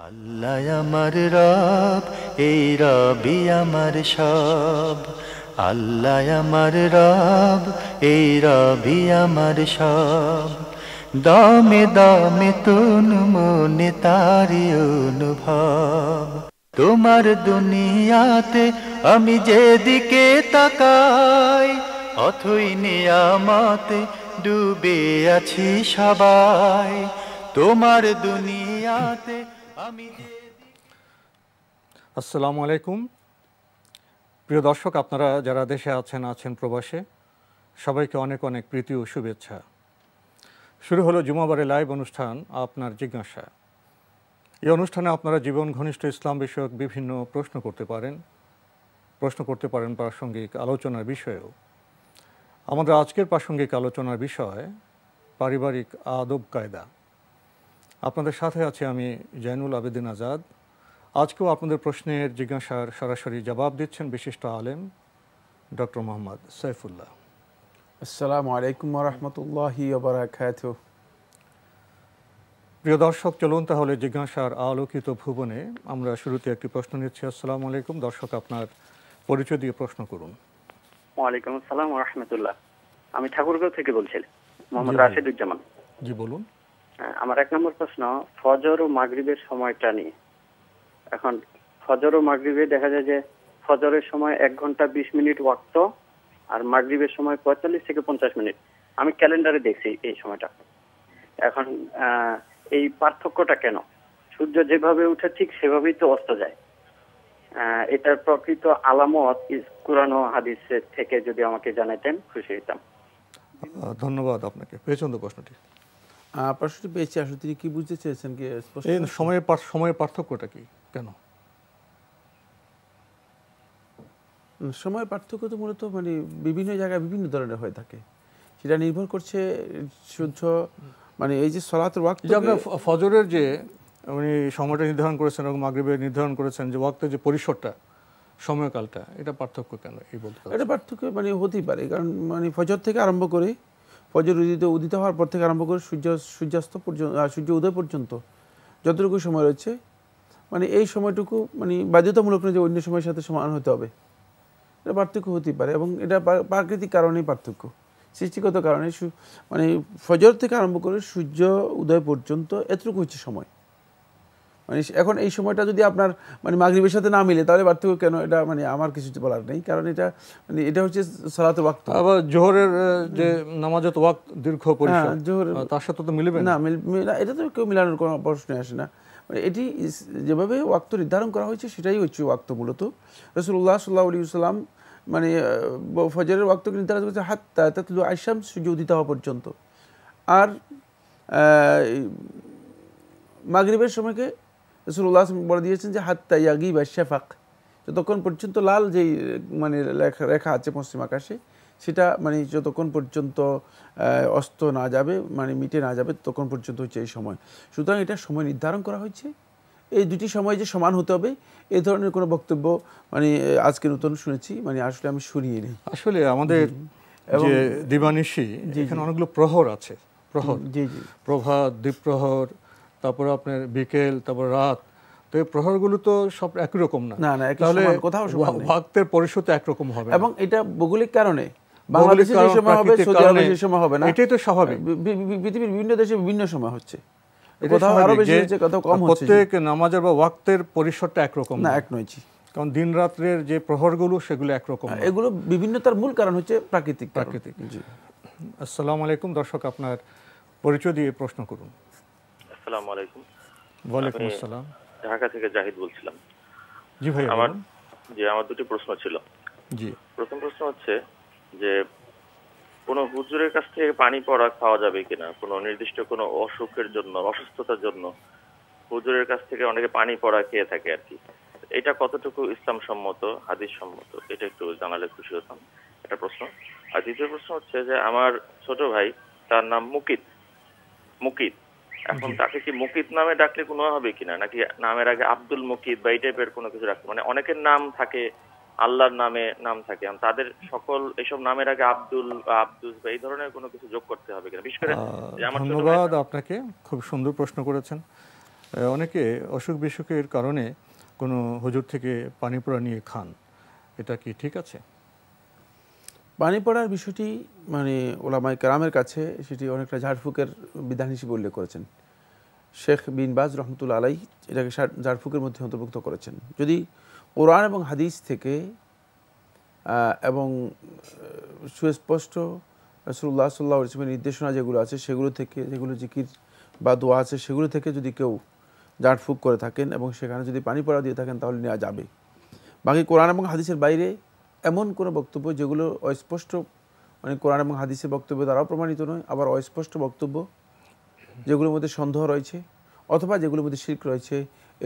আল্লাহ আমার রব, এই রবি আমার সব। আল্লাহ আমার রব, এই রবি আমার সব। দমে দমে তুন মনে তারি অনুভব। তোমার দুনিয়াতে আমি যেদিকে তাকাই, অথই নিয়ামতে ডুবে আছি সবাই। তোমার দুনিয়াতে আমি আসসালামু আলাইকুম প্রিয় দর্শক, আপনারা যারা দেশে আছেন প্রবাসে, সবাইকে অনেক অনেক প্রীতি ও শুভেচ্ছা। শুরু হলো জুমাবারে লাইভ অনুষ্ঠান আপনার জিজ্ঞাসা। এই অনুষ্ঠানে আপনারা জীবন ঘনিষ্ঠ ইসলাম বিষয়ক বিভিন্ন প্রশ্ন করতে পারেন প্রাসঙ্গিক আলোচনার বিষয়েও। আমাদের আজকের প্রাসঙ্গিক আলোচনার বিষয় পারিবারিক আদব কায়দা। আপনাদের সাথে আছে আমি জয়নুল আবেদিন আজাদ। আজকেও আপনাদের প্রশ্নের জিজ্ঞাসার সরাসরি জবাব দিচ্ছেন বিশিষ্ট আলেম ডক্টর মোহাম্মদ সাইফুল্লাহ। আসসালামু আলাইকুম ওয়া রাহমাতুল্লাহি ওয়া বারাকাতুহু। প্রিয় দর্শক, চলুন তাহলে জিজ্ঞাসার আলোকিত ভুবনে আমরা শুরুতে একটি প্রশ্ন নিচ্ছি। আসসালামু আলাইকুম দর্শক, আপনার পরিচয় দিয়ে প্রশ্ন করুন। ওয়ালাইকুম আসসালাম ওয়া রাহমাতুল্লাহ। আমি ঠাকুরগাঁও থেকে বলছি, মোহাম্মদ রাশিদুজ্জামান। জি বলুন। আমার এক নম্বর প্রশ্ন ফজর ও মাগরিবের সময়টা নিয়ে। এখন ফজর ও মাগরিবে দেখা যায় যে ফজরের সময় 1 ঘন্টা 20 মিনিট ওয়াক্ত, আর মাগরিবের সময় 45 থেকে 50 মিনিট। আমি ক্যালেন্ডারে দেখছি এই সময়টা। এখন এই পার্থক্যটা কেন? সূর্য যেভাবে উঠে ঠিক সেভাবেই তো অস্ত যায়। এটার প্রকৃত আলামত কুরআন ও হাদিসের থেকে যদি আমাকে জানাতেন খুশি হতাম। ধন্যবাদ আপনাকে। পেয়েছেন তো প্রশ্নটি? প্রশ্নটি পেয়েছি। আসলে তিনি কি বুঝতে চেয়েছেন কি এই সময়ের পার্থক্যটা কি, কেন? সময়ের পার্থক্য তো মূলত মানে বিভিন্ন জায়গায় বিভিন্ন ধরনের হয়ে থাকে। সেটা নির্ভর করছে সূর্য মানে এই যে সালাতের ওয়াক্ত, আপনার ফজরের যে উনি সময়টা নির্ধারণ করেছেন এবং মাগরিবের নির্ধারণ করেছেন যে ওয়াক্তের যে পরিসরটা, সময়কালটা, এটা পার্থক্য কেন এই বলতে? এটা পার্থক্য মানে হতেই পারে, কারণ মানে ফজর থেকে আরম্ভ করে ফজর উদিত হওয়ার পর থেকে আরম্ভ করে সূর্যাস্ত পর্যন্ত, সূর্য উদয় পর্যন্ত যতটুকু সময় রয়েছে, মানে এই সময়টুকু মানে বাধ্যতামূলক নয় যে অন্য সময়ের সাথে সমান হতে হবে। এটা পার্থক্য হতেই পারে এবং এটা প্রাকৃতিক কারণেই পার্থক্য, সৃষ্টিগত কারণে। মানে ফজর থেকে আরম্ভ করে সূর্য উদয় পর্যন্ত এতটুকু হচ্ছে সময়। মানে এখন এই সময়টা যদি আপনার মানে মাগরিবের সাথে না মিলে তাহলে পার্থক্য কেন, এটা মানে আমার কিছু বলার নেই, কারণ এটা মানে এটা হচ্ছে সালাতের ওয়াক্ত। আবার জোহরের যে নামাজের ওয়াক্ত দীর্ঘ পরিসর, তার সাথে তো মিলবে না, এটা তো কেউ মিলানোর কোনো প্রশ্নই আসে না। মানে এটি যেভাবে ওয়াক্ত নির্ধারণ করা হয়েছে সেটাই হচ্ছে ওয়াক্ত। মূলত রাসূলুল্লাহ সাল্লাল্লাহু আলাইহি ওয়াসাল্লাম মানে ফজরের ওয়াক্তকে নির্ধারণ করেছে হাত্তা তাতলু আশ-শামস, সূর্য উদিত হওয়া পর্যন্ত। আর মাগরিবের সময়কে রাসূলুল্লাহ বলে দিয়েছেন যে হাত্তা ইয়াগিবা আশ-শাফাক, যতক্ষণ পর্যন্ত লাল যেই মানে রেখা আছে পশ্চিম আকাশে, সেটা মানে যতক্ষণ পর্যন্ত অস্ত না যাবে, মানে মিটে না যাবে, ততক্ষণ পর্যন্ত হচ্ছে এই সময়। সুতরাং এটা সময় নির্ধারণ করা হয়েছে। এই দুটি সময় যে সমান হতে হবে এই ধরনের কোনো বক্তব্য মানে আজকে নতুন শুনেছি, মানে আসলে আমি শুনিয়ে নিই। আসলে আমাদের যে দিবানিশি, এখানে অনেকগুলো প্রহর আছে। প্রহর, জি জি, প্রভাত, দ্বীপ্রহর, তারপরে আপনার বিকেল, তারপর রাত। তো এই প্রহরগুলো তো সব একই রকম না। না, তাহলে কোথাও সমান নেই। ওয়াক্তের পরিসর তো একরকম হবে এবং এটা ভৌগোলিক কারণে বাংলাদেশে যে সময় হবে সৌদি আরবে সেই সময় হবে না। এটাই তো স্বাভাবিক। পৃথিবীর বিভিন্ন দেশে বিভিন্ন সময় হচ্ছে, কোথাও আরো বেশি হচ্ছে, কোথাও কম হচ্ছে। প্রত্যেক নামাজের বা ওয়াক্তের পরিসরটা একরকম না, এক নয়। কারণ দিন রাত্রের যে প্রহরগুলো সেগুলো একরকম। এগুলো বিভিন্নতার মূল কারণ হচ্ছে প্রাকৃতিক। জি। আসসালামু আলাইকুম দর্শক, আপনার পরিচয় দিয়ে প্রশ্ন করুন। আসসালামু আলাইকুম। ওয়ালাইকুম আসসালাম। ঢাকা থেকে জাহিদ বলছিলাম। জি ভাই, আমার দুটি প্রশ্ন ছিল। জি। প্রথম প্রশ্ন হচ্ছে যে কোনো হুজুরের কাছ থেকে পানি পড়া খাওয়া যাবে কিনা? কোনো নির্দিষ্ট কোনো অসুখের জন্য, অসুস্থতার জন্য হুজুরের কাছ থেকে অনেকে পানি পড়া খেয়ে থাকে আর কি। এটা কতটুকু ইসলাম সম্মত, হাদিস সম্মত, এটা একটু জানালে খুশি হতাম। এটা প্রশ্ন। আর দ্বিতীয় প্রশ্ন হচ্ছে যে আমার ছোট ভাই, তার নাম মুকিত। এখন তাকে কি মুকিত নামে ডাকলে কোনো হবে কিনা, নাকি নামের আগে আব্দুল মুকিত বা এই টাইপের কোনো কিছু রাখতে? মানে অনেকের নাম থাকে, আল্লাহর নামে নাম থাকে, তাদের সকল এসব নামের আগে আব্দুল বা আব্দুস বা এই ধরনের কোনো কিছু যোগ করতে হবে কিনা? বিশেষ করে ধন্যবাদ আপনাকে, খুব সুন্দর প্রশ্ন করেছেন। অনেকে অসুখ বিসুখের কারণে কোনো হুজুর থেকে পানি পড়া নিয়ে খান, এটা কি ঠিক আছে? পানি পড়ার বিষয়টি মানে ওলামায়ে কেরামের কাছে সেটি অনেকটা ঝাড়ফুঁকের বিধান হিসেবে উল্লেখ করেছেন। শেখ বিন বাজ রহমতুল্লাহ আলাই এটাকে ঝাড়ফুঁকের মধ্যে অন্তর্ভুক্ত করেছেন। যদি কোরআন এবং হাদিস থেকে এবং সুস্পষ্ট রাসূলুল্লাহ সাল্লাল্লাহু আলাইহি ওয়াসাল্লামের নির্দেশনা যেগুলো আছে সেগুলো থেকে, যেগুলো জিকির বা দোয়া আছে সেগুলো থেকে যদি কেউ ঝাড়ফুঁক করে থাকেন এবং সেখানে যদি পানি পড়া দিয়ে থাকেন তাহলে নেওয়া যাবে। বাকি কোরআন এবং হাদিসের বাইরে এমন কোনো বক্তব্য যেগুলো অস্পষ্ট, মানে কোরআন এবং হাদিসের বক্তব্য দ্বারাও প্রমাণিত নয়, আবার অস্পষ্ট বক্তব্য যেগুলোর মধ্যে সন্দেহ রয়েছে অথবা যেগুলোর মধ্যে শিরক রয়েছে,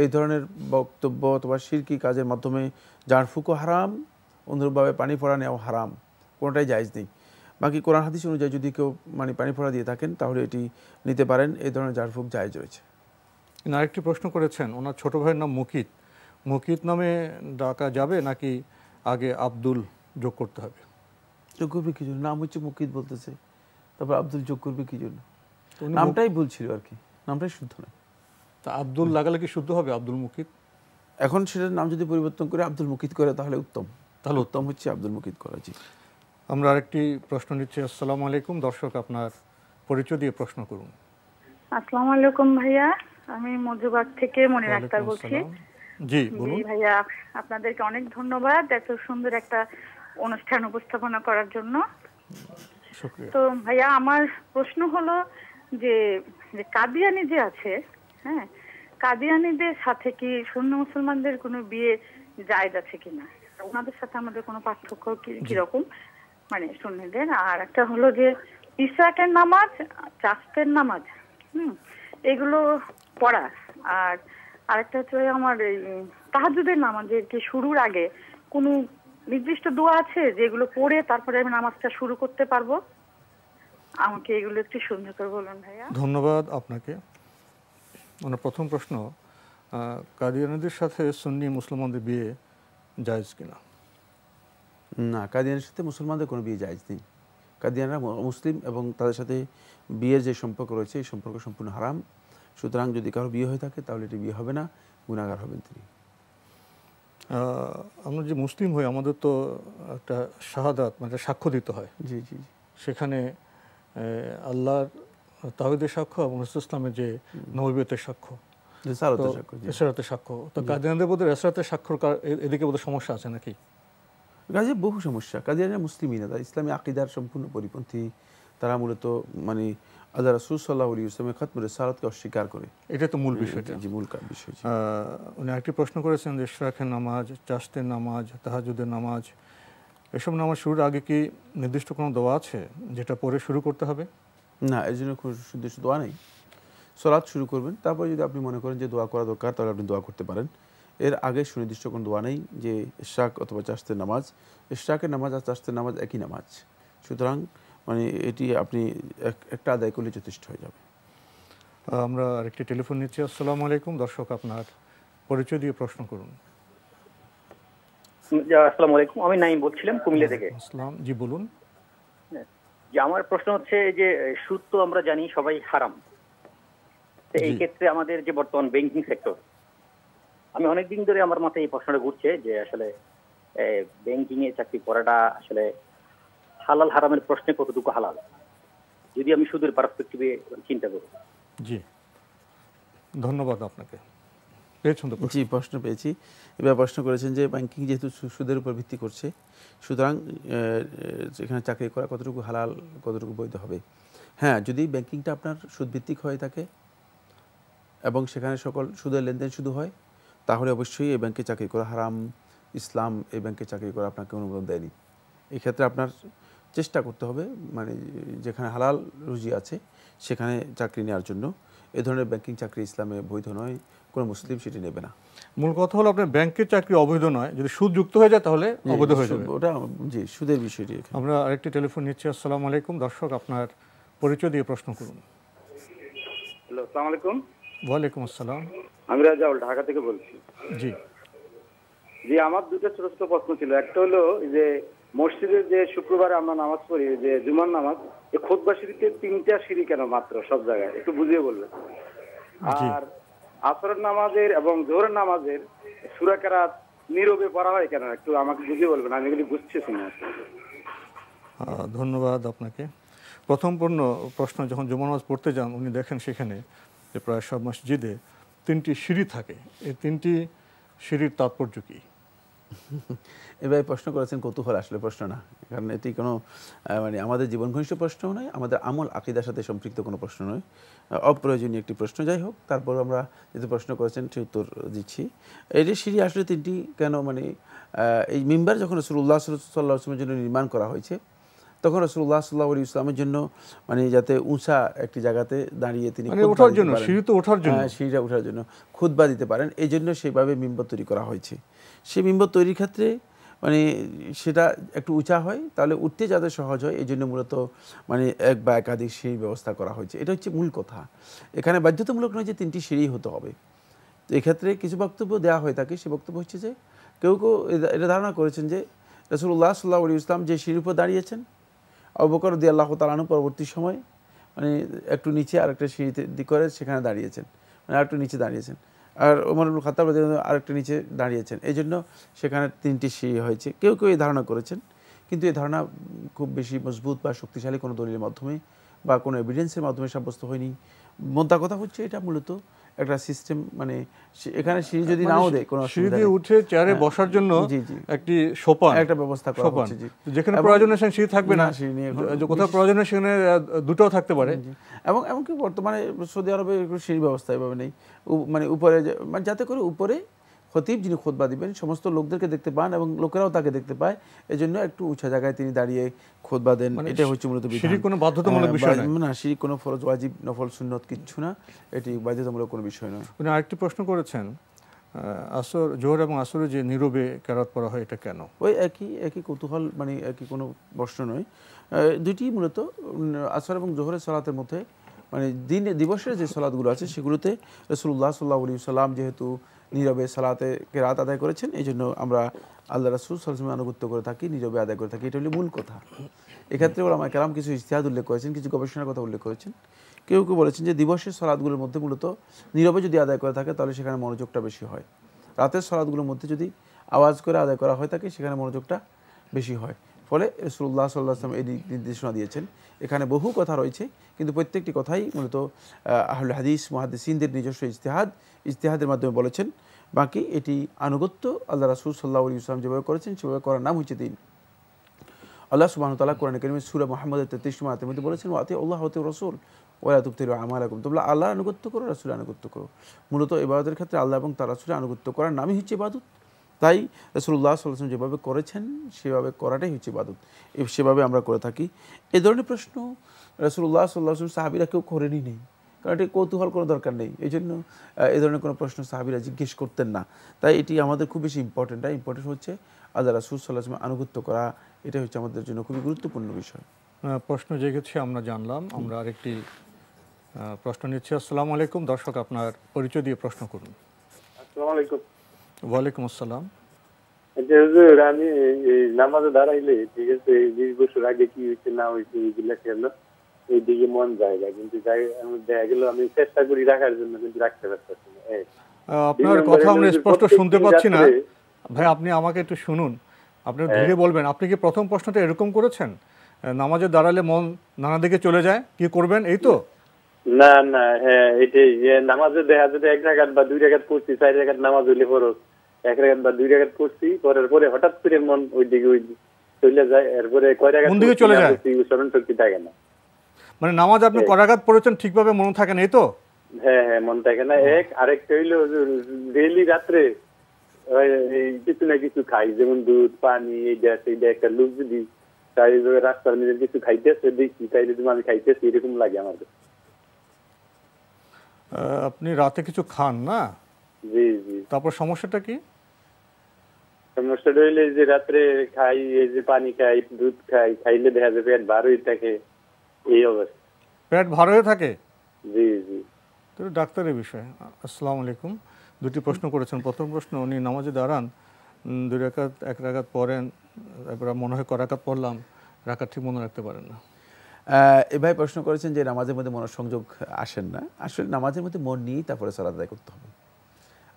এই ধরনের বক্তব্য অথবা শিরকি কাজের মাধ্যমে ঝাড়ফুঁকও হারাম, অনুরূপভাবে পানি পড়া নেওয়া হারাম, কোনোটাই জায়েজ নেই। বাকি কোরআন হাদিস অনুযায়ী যদি কেউ মানে পানি পড়া দিয়ে থাকেন তাহলে এটি নিতে পারেন, এই ধরনের ঝাড়ফুঁক জায়েজ রয়েছে। আরেকটি প্রশ্ন করেছেন, ওনার ছোট ভাইয়ের নাম মুকিত, মুকিত নামে ডাকা যাবে নাকি আগে আব্দুল যোগ করতে হবে? যোগ করবে কি জন্য? নাম হচ্ছে মুকিত বলতেছে, তারপর আব্দুল যোগ করবে কি জন্য? নামটাই ভুল ছিল আর কি, নামটাই শুদ্ধ নয়। তা আব্দুল লাগালে কি শুদ্ধ হবে আব্দুল মুকিত? এখন সেটার নাম যদি পরিবর্তন করে আব্দুল মুকিত করে তাহলে উত্তম, তাহলে উত্তম হচ্ছে আব্দুল মুকিত করা। জি, আমরা আরেকটি প্রশ্ন নিচ্ছি। আসসালামু আলাইকুম, দর্শক আপনার পরিচয় দিয়ে প্রশ্ন করুন। আসসালামু আলাইকুম ভাইয়া, আমি মধুবাগ থেকে মনির আক্তার বলছি। জি বলুন। ভাইয়া আপনাদেরকে অনেক ধন্যবাদ এত সুন্দর একটা অনুষ্ঠান উপস্থাপনা করার জন্য। শুকরিয়া। তো ভাইয়া আমার প্রশ্ন হলো যে কাদিয়ানি যে আছে, হ্যাঁ, কাদিয়ানিদের সাথে কি সুন্নি মুসলমানদের কোনো বিয়ে জায়েজ আছে কিনা? ওনাদের সাথে আমাদের কোনো পার্থক্য কিরকম, মানে সুন্নিদের? আর একটা হলো যে ইশরাকের নামাজ, চাস্তের নামাজ, এগুলো পড়া, আর আরেকটা হচ্ছে আমার এই তাহাজ্জুদের নামাজের কি শুরুর আগে কোনো নির্দিষ্ট দোয়া আছে যেগুলো পড়ে তারপরে আমি নামাজটা শুরু করতে পারবো? আমাকে এগুলো একটু সুন্দর করে বলুন ভাইয়া। ধন্যবাদ আপনাকে। মানে প্রথম প্রশ্ন, কাদিয়ানিদের সাথে সুন্নি মুসলমানদের বিয়ে জায়েজ কিনা? না, কাদিয়ানের সাথে মুসলমানদের কোনো বিয়ে জায়েজ নেই। কাদিয়ানরা মুসলিম এবং তাদের সাথে বিয়ের যে সম্পর্ক রয়েছে এই সম্পর্ক সম্পূর্ণ হারাম। সুতরাং যদি কারো বিয়ে হয়ে থাকে তাহলে এটি বিয়ে হবে না, গুনাহগার হবেন তিনি। আমরা যে মুসলিম হই আমাদের তো একটা শাহাদাত মানে সাক্ষ্য দিতে হয়। জি জি, সেখানে আল্লাহর তাওহীদের সাক্ষ্য এবং রাসূল ইসলামের যে নবুয়তের সাক্ষ্য, রিসালাতের সাক্ষ্য। তো কাদিয়ানদের বোধহয় রিসালাতের স্বাক্ষর এদিকে বোধহয় সমস্যা আছে নাকি? কাজে বহু সমস্যা। কাদিয়ানিরা মুসলিমই না, তারা ইসলামী আকিদার সম্পূর্ণ পরিপন্থী। তারা মূলত মানে আল্লাহ রাসূল সাল্লাল্লাহু আলাইহি ওয়াসাল্লামের খতম রিসালাতকে অস্বীকার করে। এটা তো মূল বিষয়টা। জি, মূল বিষয়। উনি একটি প্রশ্ন করেছেন যে ইশরাকের নামাজ, চাস্তের নামাজ, তাহাজ্জুদের নামাজ, এসব নামাজ শুরুর আগে কি নির্দিষ্ট কোনো দোয়া আছে যেটা পড়ে শুরু করতে হবে? না, এর জন্য কোনো নির্দিষ্ট দোয়া নেই। সালাত শুরু করবেন, তারপর যদি আপনি মনে করেন যে দোয়া করা দরকার তাহলে আপনি দোয়া করতে পারেন। এর আগে সুনির্দিষ্ট কোনো দোয়া নেই যে ইশরাক অথবা চাস্তের নামাজ। ইশরাকের নামাজ আর চাস্তের নামাজ একই নামাজ, সুতরাং মানে এটি আপনি একটা আদায় করলে যথেষ্ট হয়ে যাবে। আমরা আরেকটি টেলিফোন নিচ্ছি। আসসালামু আলাইকুম, দর্শক আপনার পরিচয় দিয়ে প্রশ্ন করুন। আসসালামু আলাইকুম, আমি নাইম বলছিলাম কুমিল্লা থেকে। আসসালাম, জি বলুন। যে আমার প্রশ্ন হচ্ছে যে সুদ তো আমরা জানি সবাই হারাম, তো এই ক্ষেত্রে আমাদের যে বর্তমান ব্যাংকিং সেক্টর, আমি অনেকদিন ধরে আমার মাথায় এই প্রশ্নটা ঘুরছে যে আসলে ব্যাংকিং এ চাকরি করাটা আসলে হালাল হারামের প্রশ্নে কতটুকু হালাল, যদি আমি সুদের পার্সপেক্টিভে চিন্তা করি। জি ধন্যবাদ আপনাকে। পেয়েছেন তো? জি, প্রশ্ন পেয়েছি। এবার প্রশ্ন করেছেন যে ব্যাংকিং যেহেতু সুদের উপর ভিত্তি করছে, সুতরাং এখানে চাকরি করা কতটুকু হালাল, কতটুকু বৈধ হবে। হ্যাঁ, যদি ব্যাংকিংটা আপনার সুদভিত্তিক হয়ে থাকে এবং সেখানে সকল সুদের লেনদেন শুধু হয়, তাহলে অবশ্যই এই ব্যাংকে চাকরি করা হারাম। ইসলাম এই ব্যাংকে চাকরি করা আপনাকে অনুমোদন দেয়নি। এই ক্ষেত্রে আপনার চেষ্টা করতে হবে মানে যেখানে হালাল রুজি আছে সেখানে চাকরি নেওয়ার জন্য। এই ধরনের ব্যাংকিং চাকরি ইসলামে বৈধ নয়, কোনো মুসলিম সেটি নেবে না। মূল কথা হলো আপনার ব্যাংকের চাকরি অবৈধ নয়, যদি সুদ যুক্ত হয়ে যায় তাহলে অবৈধ হয়ে যাবে। ওটা জি, সুদের বিষয়টি। আমরা আরেকটি টেলিফোন নিচ্ছি। আসসালামু আলাইকুম, দর্শক আপনার পরিচয় দিয়ে প্রশ্ন করুন। হ্যালো, আসসালামু আলাইকুম। ওয়ালাইকুম আসসালাম। আমি রাজাউল, ঢাকা থেকে বলছি। জি জি, আমার দুটো ছোট ছোট প্রশ্ন ছিল। একটা হলো যে মসজিদে যে শুক্রবারে আমরা নামাজ পড়ি, যে জুমার নামাজ, এই খুতবা সিঁড়িতে 3টা সিঁড়ি কেন মাত্র সব জায়গায়, একটু বুঝিয়ে বলবেন। আর আসরের নামাজের এবং জোহরের নামাজের সূরা কেরাত নীরবে পড়া হয় কেন, একটু আমাকে বুঝিয়ে বলবেন, আমি এগুলি বুঝতেছি না। ধন্যবাদ আপনাকে। প্রথম প্রশ্ন, যখন জুমা নামাজ পড়তে যান উনি দেখেন সেখানে যে প্রায় সব মসজিদে 3টি সিঁড়ি থাকে। এই 3টি সিঁড়ির তাৎপর্য কি? এভাবে প্রশ্ন করেছেন কৌতূহল আসলে প্রশ্ন না, কারণ এটি কোনো মানে আমাদের জীবন ঘনিষ্ঠ প্রশ্ন নয়, আমাদের আমল আকিদার সাথে সম্পৃক্ত কোনো প্রশ্ন নয়, অপ্রয়োজনীয় একটি প্রশ্ন। যাই হোক, তারপর আমরা যেহেতু প্রশ্ন করেছেন সে উত্তর দিচ্ছি। এই যে সিঁড়ি আসলে 3টি কেন, মানে এই মিম্বার যখন রাসূলুল্লাহ সাল্লাল্লাহু আলাইহি ওয়াসাল্লামের জন্য নির্মাণ করা হয়েছে, তখন রাসূলুল্লাহ সাল্লাল্লাহু আলাইহি ওয়াসাল্লামের জন্য মানে যাতে উঁচা একটি জায়গাতে দাঁড়িয়ে তিনি ওঠার জন্য, সিঁড়িতে ওঠার জন্য, সিঁড়িটা ওঠার জন্য খুতবা দিতে পারেন, এই জন্য সেইভাবে মিম্বর তৈরি করা হয়েছে। সেই মিম্বর তৈরির ক্ষেত্রে মানে সেটা একটু উঁচা হয়, তাহলে উঠতে যাতে সহজ হয়, এই জন্য মূলত মানে এক বা একাধিক সিঁড়ির ব্যবস্থা করা হয়েছে। এটা হচ্ছে মূল কথা। এখানে বাধ্যতামূলক নয় যে 3টি সিঁড়ি হতে হবে। তো এক্ষেত্রে কিছু বক্তব্য দেওয়া হয়ে থাকে। সে বক্তব্য হচ্ছে যে কেউ কেউ এটা ধারণা করেছেন যে রাসূলুল্লাহ সাল্লাল্লাহু আলাইহি ওয়াসাল্লাম যে সিঁড়ির উপর দাঁড়িয়েছেন, আবু বকর রাদিয়াল্লাহু তাআলা আনহু পরবর্তী সময় মানে একটু নিচে আরেকটা সিঁড়িতে করে সেখানে দাঁড়িয়েছেন, মানে আরেকটু নিচে দাঁড়িয়েছেন, আর ওমর ইবনে খাত্তাব রাদিয়াল্লাহু আনহু আরেকটু নিচে দাঁড়িয়েছেন, এই জন্য সেখানে 3টি সিঁড়ি হয়েছে। কেউ কেউ এই ধারণা করেছেন, কিন্তু এই ধারণা খুব বেশি মজবুত বা শক্তিশালী কোনো দলিলের মাধ্যমে বা কোনো এভিডেন্সের মাধ্যমে সাব্যস্ত হয়নি। মোদ্দা কথা হচ্ছে এটা মূলত একটা সিস্টেম, মানে এখানে সিঁড়ি যদি নাও দেয় কোনো সিঁড়ি দিয়ে উঠে চেয়ারে বসার জন্য একটি সোপান, একটা ব্যবস্থা করা হচ্ছে। যেখানে প্রয়োজনে সিঁড়ি থাকবে না, কোথাও প্রয়োজনে সেখানে দুটোও থাকতে পারে। এবং এমনকি বর্তমানে সৌদি আরবে সিঁড়ি ব্যবস্থা এভাবে নেই, মানে উপরে মানে যাতে করে উপরে খতিব যিনি খুতবা দিবেন সমস্ত লোকদেরকে দেখতে পান এবং লোকেরাও তাকে দেখতে পায়, এজন্য একটু উঁচা জায়গায় তিনি দাঁড়িয়ে খুতবা দেন। এটা হচ্ছে মূলত বিধান। সিঁড়ি কোনো বাধ্যতামূলক বিষয় না, সিঁড়ি কোনো ফরজ ওয়াজিব নফল সুন্নত কিচ্ছু না, এটি বাধ্যতামূলক কোনো বিষয় নয়। উনি আরেকটি প্রশ্ন করেছেন, আসর, জোহর এবং আসরে যে নীরবে কেরাত পড়া হয় এটা কেন? ওই একই কৌতূহল, মানে একই কোনো প্রশ্ন নয়। দুইটি মূলত আসর এবং জোহরের সালাতের মধ্যে মানে দিবসের যে সালাতগুলো আছে সেগুলোতে রাসূলুল্লাহ সাল্লাল্লাহু আলাইহি ওয়াসাল্লাম যেহেতু নীরবে সালাতে কেরাত আদায় করেছেন, এই জন্য আমরা আল্লাহ রাসূল সাল্লাল্লাহু আলাইহি ওয়াসাল্লামের আনুগত্য করে থাকি, নীরবে আদায় করে থাকি। এটা হলো মূল কথা। এক্ষেত্রে ওলামা কেরাম কিছু ইজতিহাদ উল্লেখ করেছেন, কিছু গবেষণার কথা উল্লেখ করেছেন। কেউ কেউ বলেছেন যে দিবসের সালাতগুলোর মধ্যে মূলত নীরবে যদি আদায় করে থাকে তাহলে সেখানে মনোযোগটা বেশি হয়। রাতের সালাতগুলোর মধ্যে যদি আওয়াজ করে আদায় করা হয় থাকে সেখানে মনোযোগটা বেশি হয়। ফলে রাসূলুল্লাহ সাল্লাল্লাহু আলাইহি ওয়াসাল্লাম এই নির্দেশনা দিয়েছেন। এখানে বহু কথা রয়েছে, কিন্তু প্রত্যেকটি কথাই মূলত আহলুল হাদিস মুহাদ্দিসিনদের নিজস্ব ইজতিহাদের মাধ্যমে বলেছেন। বাকি এটি আনুগত্য আল্লাহ রাসূল সাল্লাল্লাহু আলাইহি ওয়াসাল্লাম যেভাবে করেছেন সেভাবে করার নাম হচ্ছে দিন। আল্লাহ সুবহানাহু ওয়া তাআলা কোরআনে কারীমে সূরা মুহাম্মদের 33 আয়াতের মধ্যে বলেছেন, ওয়া আতিউল্লাহ ওয়া আতিউর রাসূল ওয়া লা তুবতিলু আমালাকুম, তোমরা আল্লাহর আনুগত্য করো, রাসূলের আনুগত্য করো। মূলত ইবাদতের ক্ষেত্রে আল্লাহ এবং তার রাসূলের আনুগত্য করার নামই হচ্ছে ইবাদত। তাই রাসূলুল্লাহ সাল্লাল্লাহু আলাইহি ওয়াসাল্লাম যেভাবে করেছেন সেভাবে করাটাই হচ্ছে ইবাদত, সেভাবে আমরা করে থাকি। এই ধরনের প্রশ্ন রাসূলুল্লাহ সাল্লাল্লাহু আলাইহি ওয়াসাল্লাম সাহাবীরা কেউ করেনই নেই, কারণ এটি কৌতূহল কোনো দরকার নেই, এই জন্য এই ধরনের কোনো প্রশ্ন সাহাবীরা জিজ্ঞেস করতেন না। তাই এটি আমাদের খুব বেশি ইম্পর্টেন্ট হচ্ছে আল্লাহ রাসূল সাল্লাল্লাহু আলাইহি ওয়াসাল্লাম আনুগত্য করা, এটা হচ্ছে আমাদের জন্য খুবই গুরুত্বপূর্ণ বিষয়। প্রশ্ন জেগেছে আমরা জানলাম। আমরা আরেকটি প্রশ্ন নিচ্ছি। আসসালামু আলাইকুম, দর্শক আপনার পরিচয় দিয়ে প্রশ্ন করুন। আসসালামু আলাইকুম। ওয়ালাইকুম আসসালাম। হুজুর, আমি নামাজে দাঁড়াইলে ঠিক আছে 20 বছর আগে কি হয়েছে না হয়েছে এগুলা কেন এই দিকে মন যায় না, কিন্তু দেখা গেল আমি চেষ্টা করি রাখার জন্য, কিন্তু রাখতে পারতেছি না। আপনার কথা আমরা স্পষ্ট শুনতে পাচ্ছি না ভাই, আপনি আমাকে একটু শুনুন, আপনি ধীরে বলবেন। আপনি কি প্রথম প্রশ্নটা এরকম করেছেন, নামাজে দাঁড়ালে মন নানা দিকে চলে যায়, কি করবেন এই তো? না না, হ্যাঁ এটাই, নামাজে দেখা যাবে 1 রাকাত বা 2 রাকাত পড়ছি, 4 রাকাত নামাজ হইলে ফরজ, 1 রাকাত বা 2 রাকাত পড়ছি, করার পরে হঠাৎ করে মন ওই দিকে চলে যায়, এরপরে কয় রাকাত দিকে চলে যায়, স্মরণ শক্তি থাকে না। মানে নামাজ আপনি কয় রাকাত পড়েছেন ঠিকভাবে মনে থাকে না এই তো? হ্যাঁ হ্যাঁ, মন থাকে না। আরেকটা হইলো ডেইলি রাত্রে কিছু না কিছু খাই, যেমন দুধ পানি এইটা একটা লোক যদি তাই রাস্তার নিজের কিছু খাইতেছে দেখি, তাইলে তুমি আমি খাইতেছি এরকম লাগে আমার। আপনি রাতে কিছু খান না? জি জি। তারপর সমস্যাটা কি? সমস্যাটা হইলে যে রাত্রে খাই, এই যে পানি খাই, দুধ খাই, খাইলে দেখা যাবে পেট ভার হয়ে থাকে, এই অবস্থা। পেট ভার হয়ে থাকে? জি জি। তো ডাক্তারের বিষয়। আসসালামু আলাইকুম। দুটি প্রশ্ন করেছেন। প্রথম প্রশ্ন, উনি নামাজে দাঁড়ান, 2 রাকাত 1 রাকাত পড়েন, তারপর মনে হয় কয় রাকাত পড়লাম, রাকাত ঠিক মনে রাখতে পারেন না। এভাবে প্রশ্ন করেছেন যে নামাজের মধ্যে মনোসংযোগ আসেন না। আসলে নামাজের মধ্যে মন নিয়েই তারপরে সালাত আদায় করতে হবে।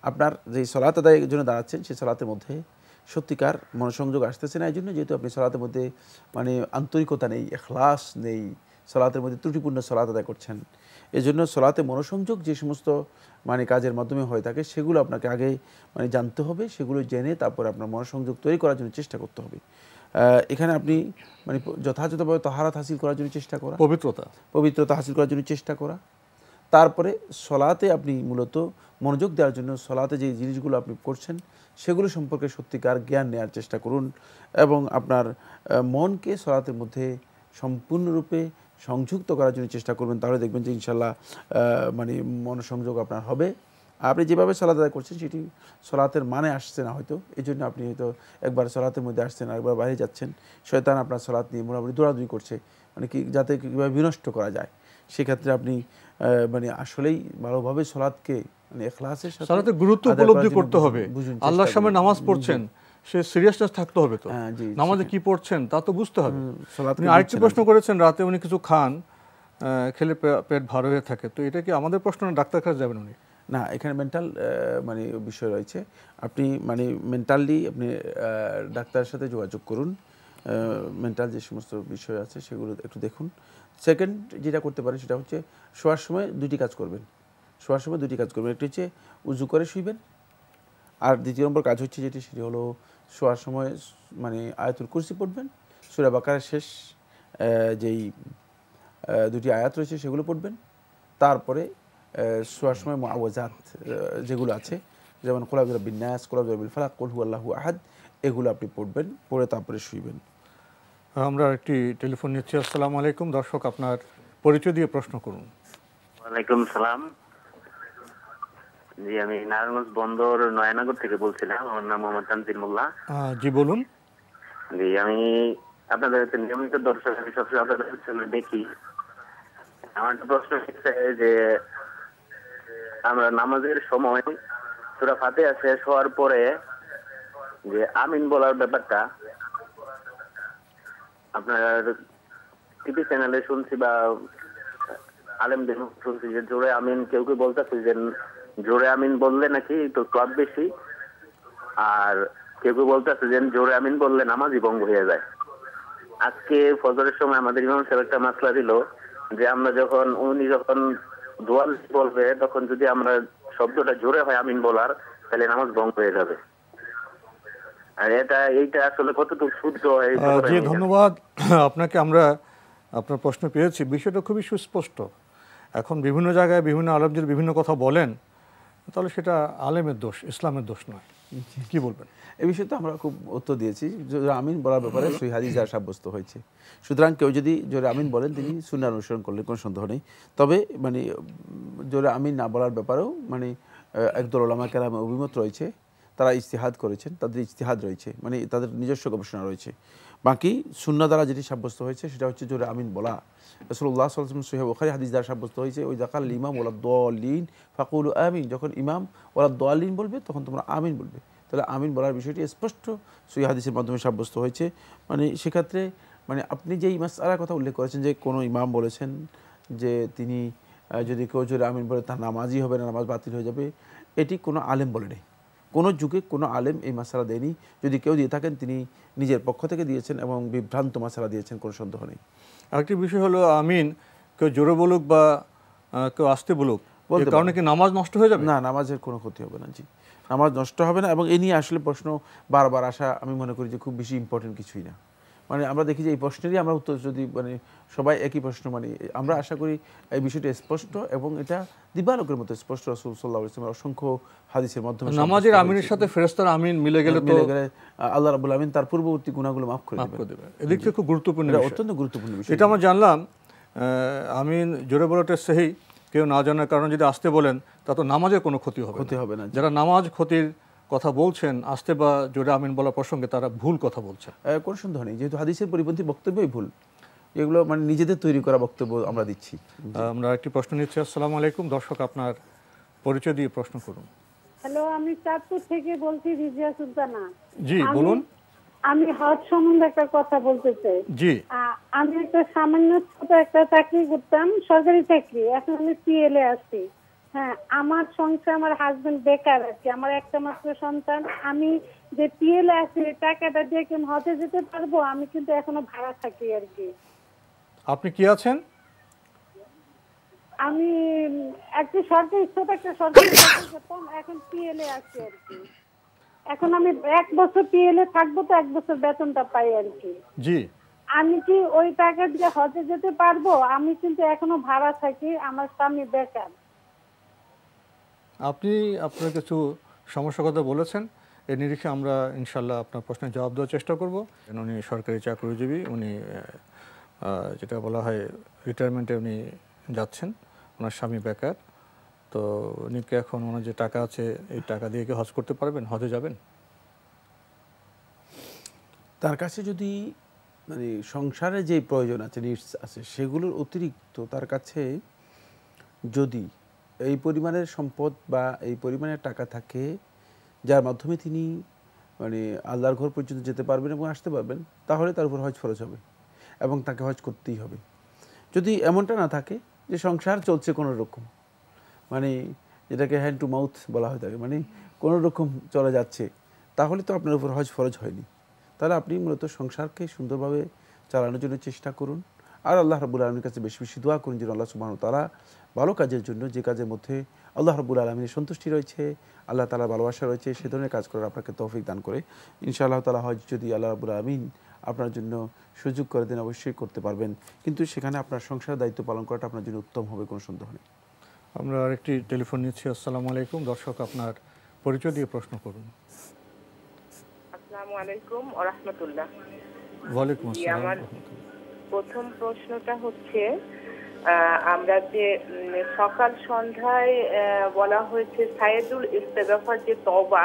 আপনার যে সালাত আদায়ের জন্য দাঁড়াচ্ছেন সেই সালাতের মধ্যে সত্যিকার মনোসংযোগ আসতেছে না, এই জন্য যেহেতু আপনি সালাতের মধ্যে মানে আন্তরিকতা নেই, ইখলাস নেই, সালাতের মধ্যে ত্রুটিপূর্ণ সালাত আদায় করছেন, এই জন্য সালাতে মনোসংযোগ যে সমস্ত মানে কাজের মাধ্যমে হয়ে থাকে সেগুলো আপনাকে আগে মানে জানতে হবে, সেগুলো জেনে তারপরে আপনার মনোসংযোগ তৈরি করার জন্য চেষ্টা করতে হবে। এখানে আপনি মানে যথাযথভাবে তাহারাত হাসিল করার জন্য চেষ্টা করা, পবিত্রতা হাসিল করার জন্য চেষ্টা করা, তারপরে সলাতে আপনি মূলত মনোযোগ দেওয়ার জন্য সলাতে যে জিনিসগুলো আপনি করছেন সেগুলো সম্পর্কে সত্যিকার জ্ঞান নেওয়ার চেষ্টা করুন এবং আপনার মনকে সলাতের মধ্যে সম্পূর্ণরূপে সংযুক্ত করার জন্য চেষ্টা করবেন। তাহলে দেখবেন যে ইনশাল্লাহ মানে মনোসংযোগ আপনার হবে। আপনি যেভাবে সালাত আদায় করছেন সেটি সালাতের মানে আসছে না হয়তো, এই জন্য আপনি হয়তো একবার সালাতের মধ্যে আসছেন আর একবার বাইরে যাচ্ছেন, শয়তান আপনার সালাত নিয়ে মোটামুটি দৌড়াদৌড়ি করছে, মানে কি যাতে কীভাবে বিনষ্ট করা যায়। সেক্ষেত্রে আপনি মানে আসলেই ভালোভাবে সালাতকে মানে ইখলাসের সাথে সালাতের গুরুত্ব উপলব্ধি করতে হবে। আল্লাহর সামনে নামাজ পড়ছেন, সে সিরিয়াসনেস থাকতে হবে, তো নামাজে কি পড়ছেন তা তো বুঝতে হবে। আপনি আরেকটি প্রশ্ন করেছেন, রাতে উনি কিছু খান, খেলে পেট ভালো হয়ে থাকে, তো এটা কি আমাদের প্রশ্ন না ডাক্তার কাছে যাবেন উনি? না, এখানে মেন্টাল মানে বিষয় রয়েছে। আপনি মানে মেন্টালি আপনি ডাক্তারের সাথে যোগাযোগ করুন, মেন্টাল যে সমস্ত বিষয় আছে সেগুলো একটু দেখুন। সেকেন্ড যেটা করতে পারেন সেটা হচ্ছে শোয়ার সময় দুটি কাজ করবেন। শোয়ার সময় দুটি কাজ করবেন, একটি হচ্ছে উজু করে শুইবেন, আর দ্বিতীয় নম্বর কাজ হচ্ছে যেটি সেটি হলো শোয়ার সময় মানে আয়াতুল কুরসি পড়বেন, সূরা বাকারার শেষ যেই দুটি আয়াত রয়েছে সেগুলো পড়বেন। তারপরে শোয়ার সময় মুআওয়াজাত যেগুলো আছে, যেমন কুল আউযু বিরাব্বিন নাস, কুল আউযু বিরাব্বিল ফালাক, কুল হুয়াল্লাহু আহাদ, এগুলো আপনি পড়বেন, পড়ে তারপরে শুইবেন। আমরা একটি টেলিফোন নিচ্ছি। আসসালামু আলাইকুম, দর্শক আপনার পরিচয় দিয়ে প্রশ্ন করুন। ওয়ালাইকুম সালাম। জি, আমি নারায়ণগঞ্জ বন্দর নয়ানগর থেকে বলছিলাম। আমার নাম মোহাম্মদ তানজিল মোল্লা। জি বলুন। জি, আমি আপনাদের নিয়মিত দর্শক, আমি সবসময় আপনাদের দেখি। আমার একটা প্রশ্ন হচ্ছে যে আমরা নামাজের সময় সূরা ফাতিহা শেষ হওয়ার পরে যে আমিন বলার ব্যাপারটা আপনার টিভি চ্যানেলে শুনছি বা আলেমদের শুনছি যে জোরে আমিন কেউ কেউ বলতেছে যে জোরে আমিন বললে নাকি তো সওয়াব বেশি, আর কেউ কেউ বলতেছে যে জোরে আমিন বললে নামাজই ভঙ্গ হয়ে যায়। আজকে ফজরের সময় আমাদের ইমাম সাহেব একটা মাসলা দিল যে আমরা যখন উনি যখন দোয়া বলবে তখন যদি আমরা শব্দটা জোরে হয় আমিন বলার, তাহলে নামাজ ভঙ্গ হয়ে যাবে। আর এইটা আসলে কতটুকু শুদ্ধ? জি ধন্যবাদ আপনাকে। আমরা আপনার প্রশ্ন পেয়েছি, বিষয়টা খুবই সুস্পষ্ট। এখন বিভিন্ন জায়গায় বিভিন্ন আলেমদের বিভিন্ন কথা বলেন, তাহলে সেটা আলেমের দোষ, ইসলামের দোষ নয়। কি বলবেন এই বিষয়ে? তো আমরা খুব উত্তর দিয়েছি, আমিন বলার ব্যাপারে সহিহ হাদিস দ্বারা সাব্যস্ত হয়েছে। সুতরাং কেউ যদি জোরে আমিন বলেন তিনি সুন্নাহ অনুসরণ করলে কোনো সন্দেহ নেই। তবে মানে জোরে আমিন না বলার ব্যাপারেও মানে একদল উলামা কেরামের অভিমত রয়েছে, তারা ইজতিহাদ করেছেন, তাদের ইজতিহাদ রয়েছে, মানে তাদের নিজস্ব গবেষণা রয়েছে। বাকি সুন্নাহ দ্বারা যেটি সাব্যস্ত হয়েছে সেটা হচ্ছে জোরে আমিন বলা। রাসূলুল্লাহ সাল্লাল্লাহু আলাইহি ওয়াসাল্লাম সহিহ বুখারী হাদিস দ্বারা সাব্যস্ত হয়েছে, ওই যাকাল ইমাম ওয়ালা দাল্লিন ফাকুলু আমিন, যখন ইমাম ওয়ালা দাল্লিন বলবে তখন তোমরা আমিন বলবে। তাহলে আমিন বলার বিষয়টি স্পষ্ট সহিহ হাদিসের মাধ্যমে সাব্যস্ত হয়েছে। মানে সেক্ষেত্রে মানে আপনি যেই মাসআলার কথা উল্লেখ করেছেন যে কোনো ইমাম বলেছেন যে তিনি যদি কেউ জোরে আমিন বলে তার নামাজই হবে না, নামাজ বাতিল হয়ে যাবে, এটি কোনো আলেম বলে নেই। কোনো যুগে কোনো আলেম এই মাসআলা দেয়নি। যদি কেউ দিয়ে থাকেন তিনি নিজের পক্ষ থেকে দিয়েছেন এবং বিভ্রান্ত মাসআলা দিয়েছেন, কোনো সন্দেহ নেই। আরেকটি বিষয় হলো আমিন কেউ জোরে বলুক বা কেউ আস্তে বলুক, এর কারণে কি নামাজ নষ্ট হয়ে যাবে? না, নামাজের কোনো ক্ষতি হবে না। জি, নামাজ নষ্ট হবে না। এবং এই নিয়ে আসলে প্রশ্ন বারবার আসা আমি মনে করি যে খুব বেশি ইম্পর্টেন্ট কিছুই না। মানে আমরা দেখি যে এই প্রশ্নেরই আমরা উত্তর যদি মানে সবাই একই প্রশ্ন, মানে আমরা আশা করি এই বিষয়টি স্পষ্ট এবং এটা দিবালোকের মতো স্পষ্ট। রাসূল সাল্লাল্লাহু আলাইহি ওয়াসাল্লামের অসংখ্য হাদিসের মাধ্যমে নামাজের আমিনের সাথে ফেরেশতার আমিন মিলে গেলে আল্লাহ রাব্বুল আমিন তার পূর্ববর্তী গুনাহগুলো মাফ করে দেবেন। এদিক থেকে খুব গুরুত্বপূর্ণ, অত্যন্ত গুরুত্বপূর্ণ বিষয়। এটা আমরা জানলাম। আমিন জোরে বলাটা সহি, কেউ না জানার কারণে যদি আসতে বলেন তা তো নামাজের কোনো ক্ষতি হবে না। যারা নামাজ ক্ষতির কথা বলছেন আস্তে বা জোরে আমিন বলার প্রসঙ্গে, তারা ভুল কথা বলছেন, কোনো সন্দেহ নেই। যেহেতু হাদিসের পরিপন্থী বক্তব্যই ভুল, এগুলো মানে নিজেদের তৈরি করা বক্তব্য আমরা দিচ্ছি। আমরা একটি প্রশ্ন নিচ্ছি। আসসালামু আলাইকুম, দর্শক আপনার পরিচয় দিয়ে প্রশ্ন করুন। হ্যালো, আমি চাঁদপুর থেকে বলছি রিজিয়া সুলতানা। জি বলুন। আমি হজ সম্বন্ধে একটা কথা বলতে চাই। জি। আমি একটা সামান্য ছোট একটা চাকরি করতাম, সরকারি চাকরি। এখন আমি পিএলএ আছি। হ্যাঁ, আমার সংসার, আমার হাজবেন্ড বেকার আছে, আমার একটা মাত্র সন্তান। আমি যে পিএলএ আছি টাকাটা দিয়ে কি হজে যেতে পারবো? আমি কিন্তু এখনো ভাড়া থাকি আর কি। আপনি কি আছেন? আমি একটা সরকারি ছোট একটা সরকারি চাকরি করতাম, এখন পিএলএ আছি আর কি। এখন আমি 1 বছর পিএলএ থাকবো, তো 1 বছর বেতনটা পাই আর কি। জি। আমি কি ওই টাকা দিয়ে হজে যেতে পারবো? আমি কিন্তু এখনো ভাড়া থাকি, আমার স্বামী বেকার। আপনি আপনার কিছু সমস্যার কথা বলেছেন, এর নিরিখে আমরা ইনশাল্লাহ আপনার প্রশ্নের জবাব দেওয়ার চেষ্টা করব। উনি সরকারি চাকরিজীবী, উনি যেটা বলা হয় রিটায়ারমেন্টে উনি যাচ্ছেন, ওনার স্বামী বেকার। তো উনি কি এখন ওনার যে টাকা আছে এই টাকা দিয়ে কি হজ করতে পারবেন, হজে যাবেন? তার কাছে যদি মানে সংসারে যে প্রয়োজন আছে, নিডস আছে, সেগুলোর অতিরিক্ত তার কাছে যদি এই পরিমাণের সম্পদ বা এই পরিমাণের টাকা থাকে যার মাধ্যমে তিনি মানে আল্লাহর ঘর পর্যন্ত যেতে পারবেন এবং আসতে পারবেন, তাহলে তার উপর হজ ফরজ হবে এবং তাকে হজ করতেই হবে। যদি এমনটা না থাকে যে সংসার চলছে কোনো রকম, মানে যেটাকে হ্যান্ড টু মাউথ বলা হয়ে থাকে, মানে কোনো রকম চলে যাচ্ছে, তাহলে তো আপনার উপর হজ ফরজ হয়নি। তাহলে আপনি মূলত সংসারকে সুন্দরভাবে চালানোর জন্য চেষ্টা করুন, আর আল্লাহ রাব্বুল আলামিনের কাছে বেশি বেশি দোয়া করুন যেন আল্লাহ সুবহানাহু ওয়া তাআলা ভালো কাজের জন্য, যে কাজের মধ্যে আল্লাহ রাব্বুল আলামিনের সন্তুষ্টি রয়েছে, আল্লাহ তাআলার ভালোবাসা রয়েছে, সে ধরনের কাজ করার আপনাকে তৌফিক দান করে। ইনশাআল্লাহ তাআলা হজ যদি আল্লাহ রাব্বুল আলামিন আপনার জন্য সুযোগ করে দেন, অবশ্যই করতে পারবেন, কিন্তু সেখানে আপনার সংসারের দায়িত্ব পালন করাটা আপনার জন্য উত্তম হবে, কোনো সন্দেহ নেই। আমরা আরেকটি টেলিফোন নিচ্ছি। আসসালামু আলাইকুম। দর্শক, আপনার পরিচয় দিয়ে প্রশ্ন করুন। আসসালামু আলাইকুম ওয়া রাহমাতুল্লাহ। ওয়ালাইকুম আসসালাম। আমার প্রথম প্রশ্নটা হচ্ছে, আমরা যে সকাল সন্ধ্যায় বলা হয়েছে সাইয়েদুল ইস্তেগফার, যে তওবা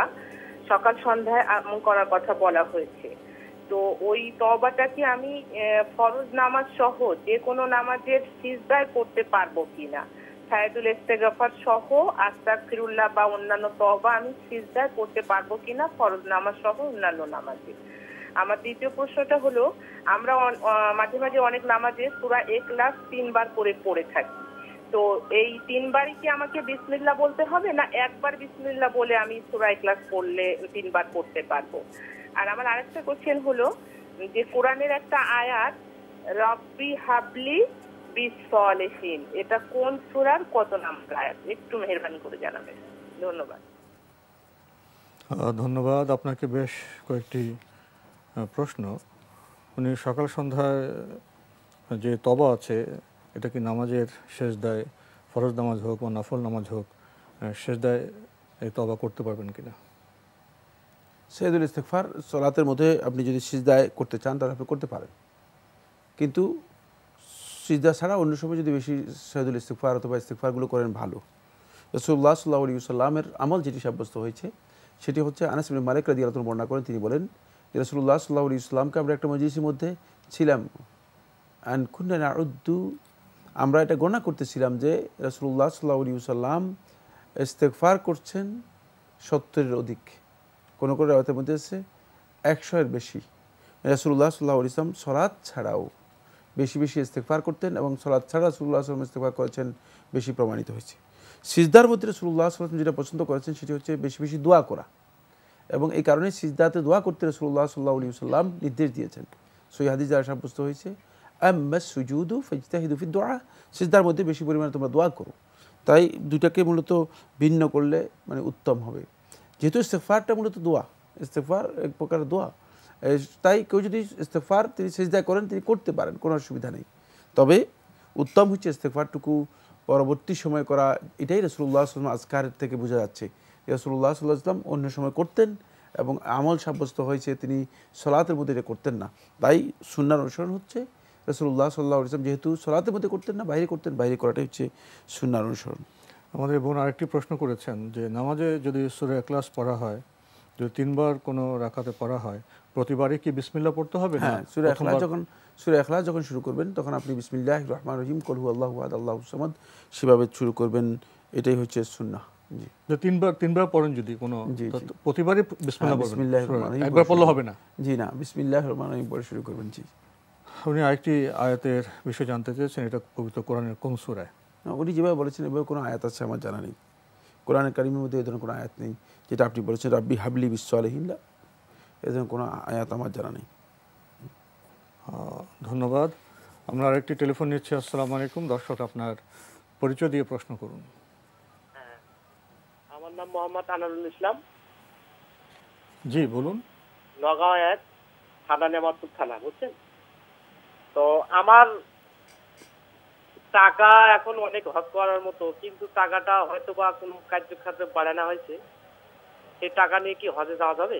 সকাল সন্ধ্যায় করার কথা বলা হয়েছে, তো ওই তওবাটা কি আমি ফরজ নামাজ সহ যে কোনো নামাজের সিজদায় করতে পারবো কিনা? সাইয়েদুল ইস্তেগফার সহ আস্তাগফিরুল্লাহ বা অন্যান্য তওবা আমি সিজদায় করতে পারবো কিনা ফরজ নামাজ সহ অন্যান্য নামাজে? আমার দ্বিতীয় প্রশ্নটা হলো, আমরা মাঝে মাঝে অনেক নামাজে সূরা ইখলাস 3 বার করে পড়ে থাকি, তো এই 3 বারই কি আমাকে বিসমিল্লাহ বলতে হবে, না একবার বিসমিল্লাহ বলে আমি সূরা ইখলাস পড়লে 3 বার পড়তে পারবো? আর আমার আরেকটা কোশ্চেন হলো যে কোরআনের একটা আয়াত রব্বি হাবলি বিসসালিহিন, এটা কোন সূরার কত নম্বর আয়াত? একটু মেহেরবানি করে জানাবেন, ধন্যবাদ। ধন্যবাদ আপনাকে। বেশ কয়েকটি প্রশ্ন। উনি সকাল সন্ধ্যায় যে তওবা আছে, এটা কি নামাজের শেষদায়, ফরজ নামাজ হোক বা নফল নামাজ হোক, শেষদায় এই তওবা করতে পারবেন কিনা? সাইয়েদুল ইস্তেগফার সালাতের মধ্যে আপনি যদি সিজদায় করতে চান তাহলে আপনি করতে পারেন, কিন্তু সিজদা ছাড়া অন্য সময় যদি বেশি সাইয়েদুল ইস্তেগফার অথবা ইস্তেগফারগুলো করেন ভালো। রাসূলুল্লাহ সাল্লাল্লাহু আলাইহি ওয়াসাল্লামের আমল যেটি সাব্যস্ত হয়েছে সেটি হচ্ছে, আনাস ইবনে মালিক রাদিয়াল্লাহু আনহু বর্ণনা করেন, তিনি বলেন যে রাসূলুল্লাহ সাল্লাল্লাহু আলাইহি ওয়াসাল্লামকে আমরা একটা মজলিসের মধ্যে ছিলাম, আন কুন্না নাউদ্দু, আমরা এটা গণনা করতেছিলাম যে রাসূলুল্লাহ সাল্লাল্লাহু আলাইহি ওয়াসাল্লাম ইস্তেগফার করছেন 70-এর অধিক, কোনো কোনো রাওয়াতের মধ্যে আছে 100-এর বেশি। রাসূলুল্লাহ সাল্লাল্লাহু আলাইহি ওয়াসাল্লাম সালাত ছাড়াও বেশি বেশি ইস্তেগফার করতেন, এবং সালাত ছাড়া রাসূলুল্লাহ সাল্লাল্লাহু আলাইহি ওয়াসাল্লাম ইস্তেগফার করেছেন বেশি প্রমাণিত হয়েছে। সিজদার মধ্যে রাসূলুল্লাহ সাল্লাল্লাহু আলাইহি ওয়াসাল্লাম যেটা পছন্দ করেছেন সেটি হচ্ছে বেশি বেশি দোয়া করা, এবং এই কারণে সিজদাতে দোয়া করতে রাসূলুল্লাহ সাল্লাল্লাহু আলাইহি ওয়াসাল্লাম নির্দেশ দিয়েছেন। সহিহ হাদিস দ্বারা সাব্যস্ত হয়েছে, আম্মাস সুজুদু ফাজতাহিদু ফিদ দুআ, সিজদার মধ্যে বেশি পরিমাণে তোমরা দোয়া করো। তাই দুটাকে মূলত ভিন্ন করলে মানে উত্তম হবে, যেহেতু ইস্তেগফারটা মূলত দোয়া, ইস্তেগফার এক প্রকার দোয়া, তাই কেউ যদি ইস্তেগফার তিনি সিজদায় করেন তিনি করতে পারেন, কোনো অসুবিধা নেই। তবে উত্তম হচ্ছে ইস্তেগফারটুকু পরবর্তী সময় করা, এটাই রাসূলুল্লাহ সাল্লাল্লাহু আলাইহি ওয়াসাল্লাম আজকারের থেকে বোঝা যাচ্ছে। রাসূলুল্লাহ সাল্লাল্লাহু আলাইহি ওয়াসাল্লাম অন্য সময় করতেন এবং আমল সাব্যস্ত হয়েছে তিনি সলাতের মধ্যে এটা করতেন না, তাই সুন্নাহর অনুসরণ হচ্ছে রাসূলুল্লাহ সাল্লাল্লাহু আলাইহি ওয়াসাল্লাম যেহেতু সলাতের মধ্যে করতেন না, বাইরে করতেন, বাইরে করাটাই হচ্ছে সুন্নাহর অনুসরণ। আমাদের বোন আরেকটি প্রশ্ন করেছেন যে নামাজে যদি সূরা ইখলাস পড়া হয়, যদি 3 বার কোনো রাকাতে পড়া হয়, প্রতিবারই কি বিসমিল্লাহ পড়তে হবে? হ্যাঁ, সূরা ইখলাস যখন শুরু করবেন তখন আপনি বিসমিল্লাহির রহমানির রহিম কুল হুয়াল্লাহু আহাদ আল্লাহুস সামাদ সেভাবে শুরু করবেন, এটাই হচ্ছে সুন্নাহ। যে তিনবার পড়েন যদি কোনো প্রতিবারই বিসমিল্লাহ বলবেন, বিসমিল্লাহির রহমানির রহিম একবার পড়লে হবে না? জি না, বিসমিল্লাহির রহমানির রহিম পড়ে শুরু করবেন। জি। উনি আরেকটি আয়াতের বিষয় জানতে চেয়েছেন, এটা পবিত্র কোরআনের কোন সূরায়? উনি যেভাবে বলেছেন এভাবে কোনো আয়াত আছে আমার জানা নেই। কোরআনে কারিমের মধ্যে এ ধরনের কোনো আয়াত নেই। যেটা আপনি বলেছেন রাব্বি হাবলি বিসসালিহিন, এ ধরনের কোনো আয়াত আমার জানা নেই। ধন্যবাদ। আমরা আরেকটি টেলিফোন নিচ্ছি। আসসালামু আলাইকুম। দর্শক, আপনার পরিচয় দিয়ে প্রশ্ন করুন। আমার নাম মোহাম্মদ আনারুল ইসলাম। জি বলুন। নগাঁও এক থানা, নেমাতুর থানা, বুঝছেন তো। আমার টাকা এখন অনেক হজ করার মতো, কিন্তু টাকাটা হয়তো বা কোনো কার্যক্ষেত্রে বাড়ানো হয়েছে, সেই টাকা নিয়ে কি হজে যাওয়া যাবে?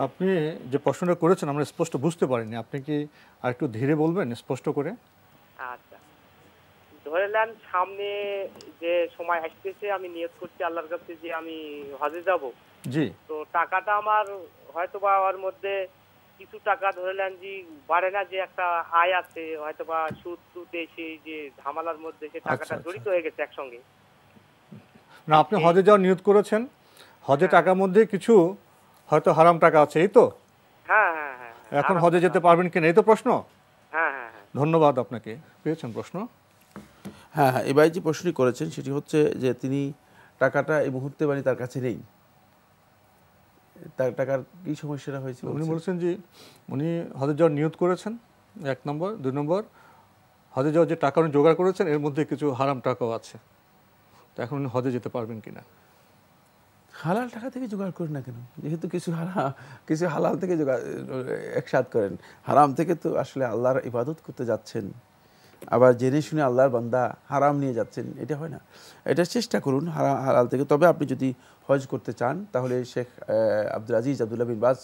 আপনি যে প্রশ্নটা করেছেন আমরা স্পষ্ট বুঝতে পারিনি, আপনি কি আরেকটু ধীরে বলবেন স্পষ্ট করে? আচ্ছা, ধরে নেন সামনে যে সময় আসতেছে, আমি নিয়ত করছি আল্লাহর কাছে যে আমি হজে যাব। জি। তো টাকাটা আমার হয়তো বা ওর মধ্যে কিছু টাকা ধরে নেন যে বাড়ে না, যে একটা আয় আছে হয়তো বা সুদ টুদ এসে যে ঝামেলার মধ্যে সে টাকাটা জড়িত হয়ে গেছে একসঙ্গে। না, আপনি হজে যাওয়ার নিয়ত করেছেন, হজে টাকার মধ্যে কিছু হয়তো হারাম টাকা আছে, এই তো? হ্যাঁ হ্যাঁ হ্যাঁ। এখন হজে যেতে পারবেন কিনা, এই তো প্রশ্ন? হ্যাঁ হ্যাঁ। ধন্যবাদ আপনাকে। পেয়েছেন প্রশ্ন? হ্যাঁ হ্যাঁ, এবার যে প্রশ্নটি করেছেন সেটি হচ্ছে যে তিনি টাকাটা এই মুহূর্তে মানে তার কাছে নেই, তার টাকার কি সমস্যাটা হয়েছে? উনি বলছেন যে উনি হজে যাওয়ার নিয়ত করেছেন, 1 নম্বর। 2 নম্বর, হজে যাওয়ার যে টাকা উনি জোগাড় করেছেন এর মধ্যে কিছু হারাম টাকাও আছে, তো এখন উনি হজে যেতে পারবেন কিনা? হালাল টাকা থেকে জোগাড় করেন না কেন? যেহেতু কিছু হালাল থেকে একসাথ করেন, হারাম থেকে তো আসলে আল্লাহর ইবাদত করতে যাচ্ছেন, আবার জেনে শুনে আল্লাহর বান্দা হারাম নিয়ে যাচ্ছেন, এটা হয় না। এটা চেষ্টা করুন হালাল থেকে। তবে আপনি যদি হজ করতে চান তাহলে শেখ আব্দুল আজিজ আব্দুল্লাহ বিন বাজ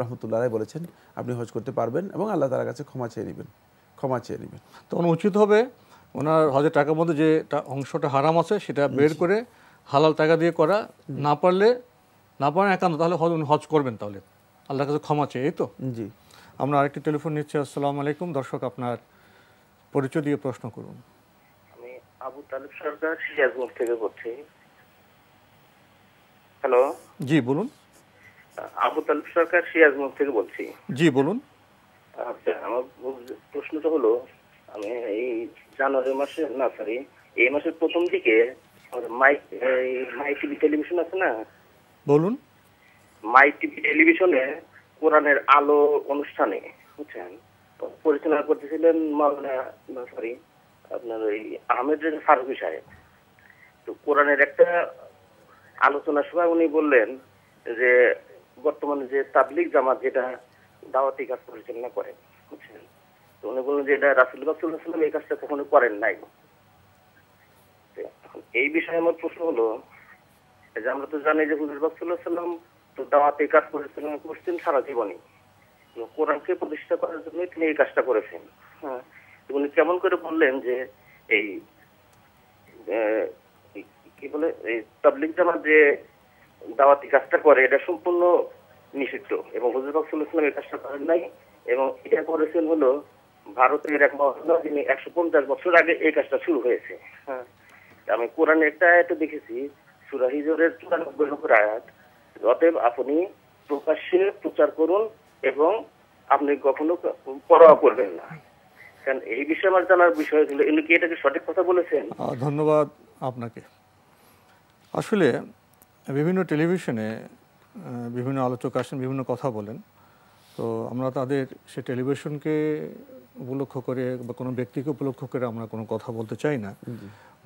রহমতুল্লাহ বলেছেন আপনি হজ করতে পারবেন এবং আল্লাহ তাআলার কাছে ক্ষমা চেয়ে নেবেন। তখন উচিত হবে ওনার হজের টাকার মধ্যে যে অংশটা হারাম আছে সেটা বের করে হালাল টাকা দিয়ে করা। না পারেন একান্ত, তাহলে হজ করবেন, তাহলে আল্লাহর কাছে ক্ষমা চেয়ে, এই তো? জি। আমরা আরেকটি টেলিফোন নিচ্ছি। আসসালামু আলাইকুম। দর্শক, আপনার পরিচয় দিয়ে প্রশ্ন করুন। আমি আবু তালেব সরকার সিরাজগঞ্জ থেকে বলছি। হ্যালো। জি বলুন। আবু তালেব সরকার সিরাজগঞ্জ থেকে বলছি। জি বলুন। আচ্ছা, আমার প্রশ্নটা হলো, আমি এই জানুয়ারি মাসে এই মাসের প্রথম দিকে মাই টিভি টেলিভিশন আছে না, বলুন। মাই টিভি টেলিভিশনে কোরআনের আলো অনুষ্ঠানে, বুঝছেন, পরিচালনা করতেছিলেন আপনার ওই আহমেদ রেজা ফারুকী সাহেব। তো কোরআনের একটা আলোচনার সময় উনি বললেন যে বর্তমানে যে তাবলিগ জামাত যেটা দাওয়াতি কাজ পরিচালনা করে, বুঝছেন, তো উনি বললেন যে এটা রাসূলুল্লাহ সাল্লাল্লাহু আলাইহি ওয়াসাল্লাম এই কাজটা কখনো করেন নাই। এই বিষয়ে আমার প্রশ্ন হলো যে আমরা তো জানি যে হুজুর পাক সাল্লাল্লাহু আলাইহি ওয়াসাল্লাম তো দাওয়াতি কাজ পরিচালনা করছেন সারা জীবনই, কোরআনকে প্রতিষ্ঠা করার জন্য তিনি এই কাজটা করেছেন। হ্যাঁ, উনি কেমন করে বললেন যে এই কি বলে এই তাবলিগ জামাত যে দাওয়াতি কাজটা করে এটা সম্পূর্ণ নিষিদ্ধ এবং হুজুর পাক সাল্লাল্লাহু আলাইহি ওয়াসাল্লাম এই কাজটা করেন নাই, এবং এটা করেছেন হলো ভারতের এক মহাত্মা যিনি 150 বছর আগে এই কাজটা শুরু হয়েছে। হ্যাঁ, আমি কোরআনে একটা আয়াত দেখেছি, সূরা হিজরের 94 নম্বর আয়াত, অতএব আপনি প্রকাশ্যে প্রচার করুন এবং আপনি কখনো পরোয়া করবেন না। কারণ এই বিষয়ে আমার জানার বিষয় ছিল, ইনি কি এটাকে সঠিক কথা বলেছেন? ধন্যবাদ আপনাকে। আসলে বিভিন্ন টেলিভিশনে বিভিন্ন আলোচক আসেন, বিভিন্ন কথা বলেন, তো আমরা তাদের সে টেলিভিশনকে উপলক্ষ করে বা কোনো ব্যক্তিকে উপলক্ষ করে আমরা কোনো কথা বলতে চাই না।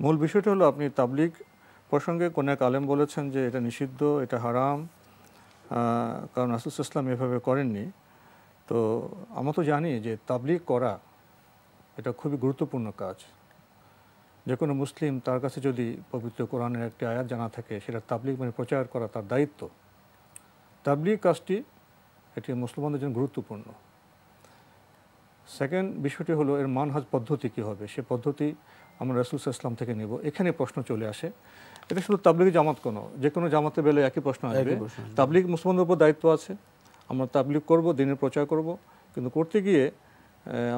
মূল বিষয়টা হলো আপনি তাবলিগ প্রসঙ্গে কোন এক আলেম বলেছেন যে এটা নিষিদ্ধ, এটা হারাম, কারণ রাসূল সাল্লাল্লাহু আলাইহি ওয়াসাল্লাম এভাবে করেননি। তো আমরা তো জানি যে তাবলিগ করা এটা খুবই গুরুত্বপূর্ণ কাজ। যে কোনো মুসলিম তার কাছে যদি পবিত্র কোরআনের একটি আয়াত জানা থাকে সেটা তাবলিগ মানে প্রচার করা তার দায়িত্ব। তাবলিগ কাজটি এটি মুসলমানদের জন্য গুরুত্বপূর্ণ। সেকেন্ড বিষয়টি হলো এর মানহাজ পদ্ধতি কী হবে, সে পদ্ধতি আমরা রাসূল সাল্লাল্লাহু আলাইহি ওয়াসাল্লাম থেকে নেব। এখানে প্রশ্ন চলে আসে, এটা শুধু তাবলিগ জামাত কোনো, যে কোনো জামাতের বেলায় একই প্রশ্ন আসবে। তাবলিগ মুসলমানদের উপর দায়িত্ব আছে, আমরা তাবলিগ করব, দ্বীনের প্রচার করব, কিন্তু করতে গিয়ে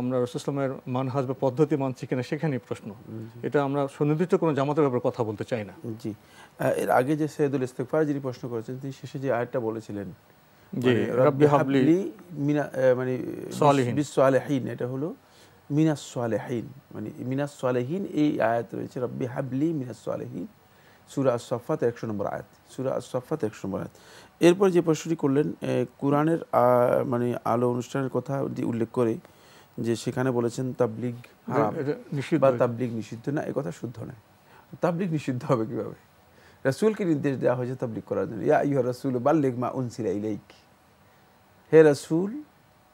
আমরা রাসূল ইসলামের মানহাজ বা পদ্ধতি মানছি কিনা সেখানেই প্রশ্ন। এটা আমরা সুনির্দিষ্ট কোনো জামাতের ব্যাপারে কথা বলতে চাই না। জি, এর আগে যে সৈয়দুল ইস্তেগফার যিনি প্রশ্ন করেছেন তিনি শেষে যে আয়াতটা বলেছিলেন জি, রব্বি হাবলি মিনা মানে বিস-সালিহিন, এটা হলো মিনাস সালিহিন, মানে মিনাস সালিহিন এই আয়াত রয়েছে, রব্বি হাবলি মিনাস সালিহিন, সূরা আস-সাফফাত 100 নম্বর আয়াত, সূরা আস-সাফফাত 100 নম্বর আয়াত। এরপর যে প্রশ্নটি করলেন কোরআনের মানে আলো অনুষ্ঠানের কথা উল্লেখ করে যে সেখানে বলেছেন তাবলীগ হারাম বা তাবলীগ নিষিদ্ধ, না, এই কথা শুদ্ধ নয়। তাবলীগ নিষিদ্ধ হবে কিভাবে? রাসূলকে নির্দেশ দেওয়া হয়েছে তাবলীগ করার জন্য, ইয়া আইয়ুহার রাসূল বাল্লিগ মা উনসিলা ইলাইক, হে রাসূল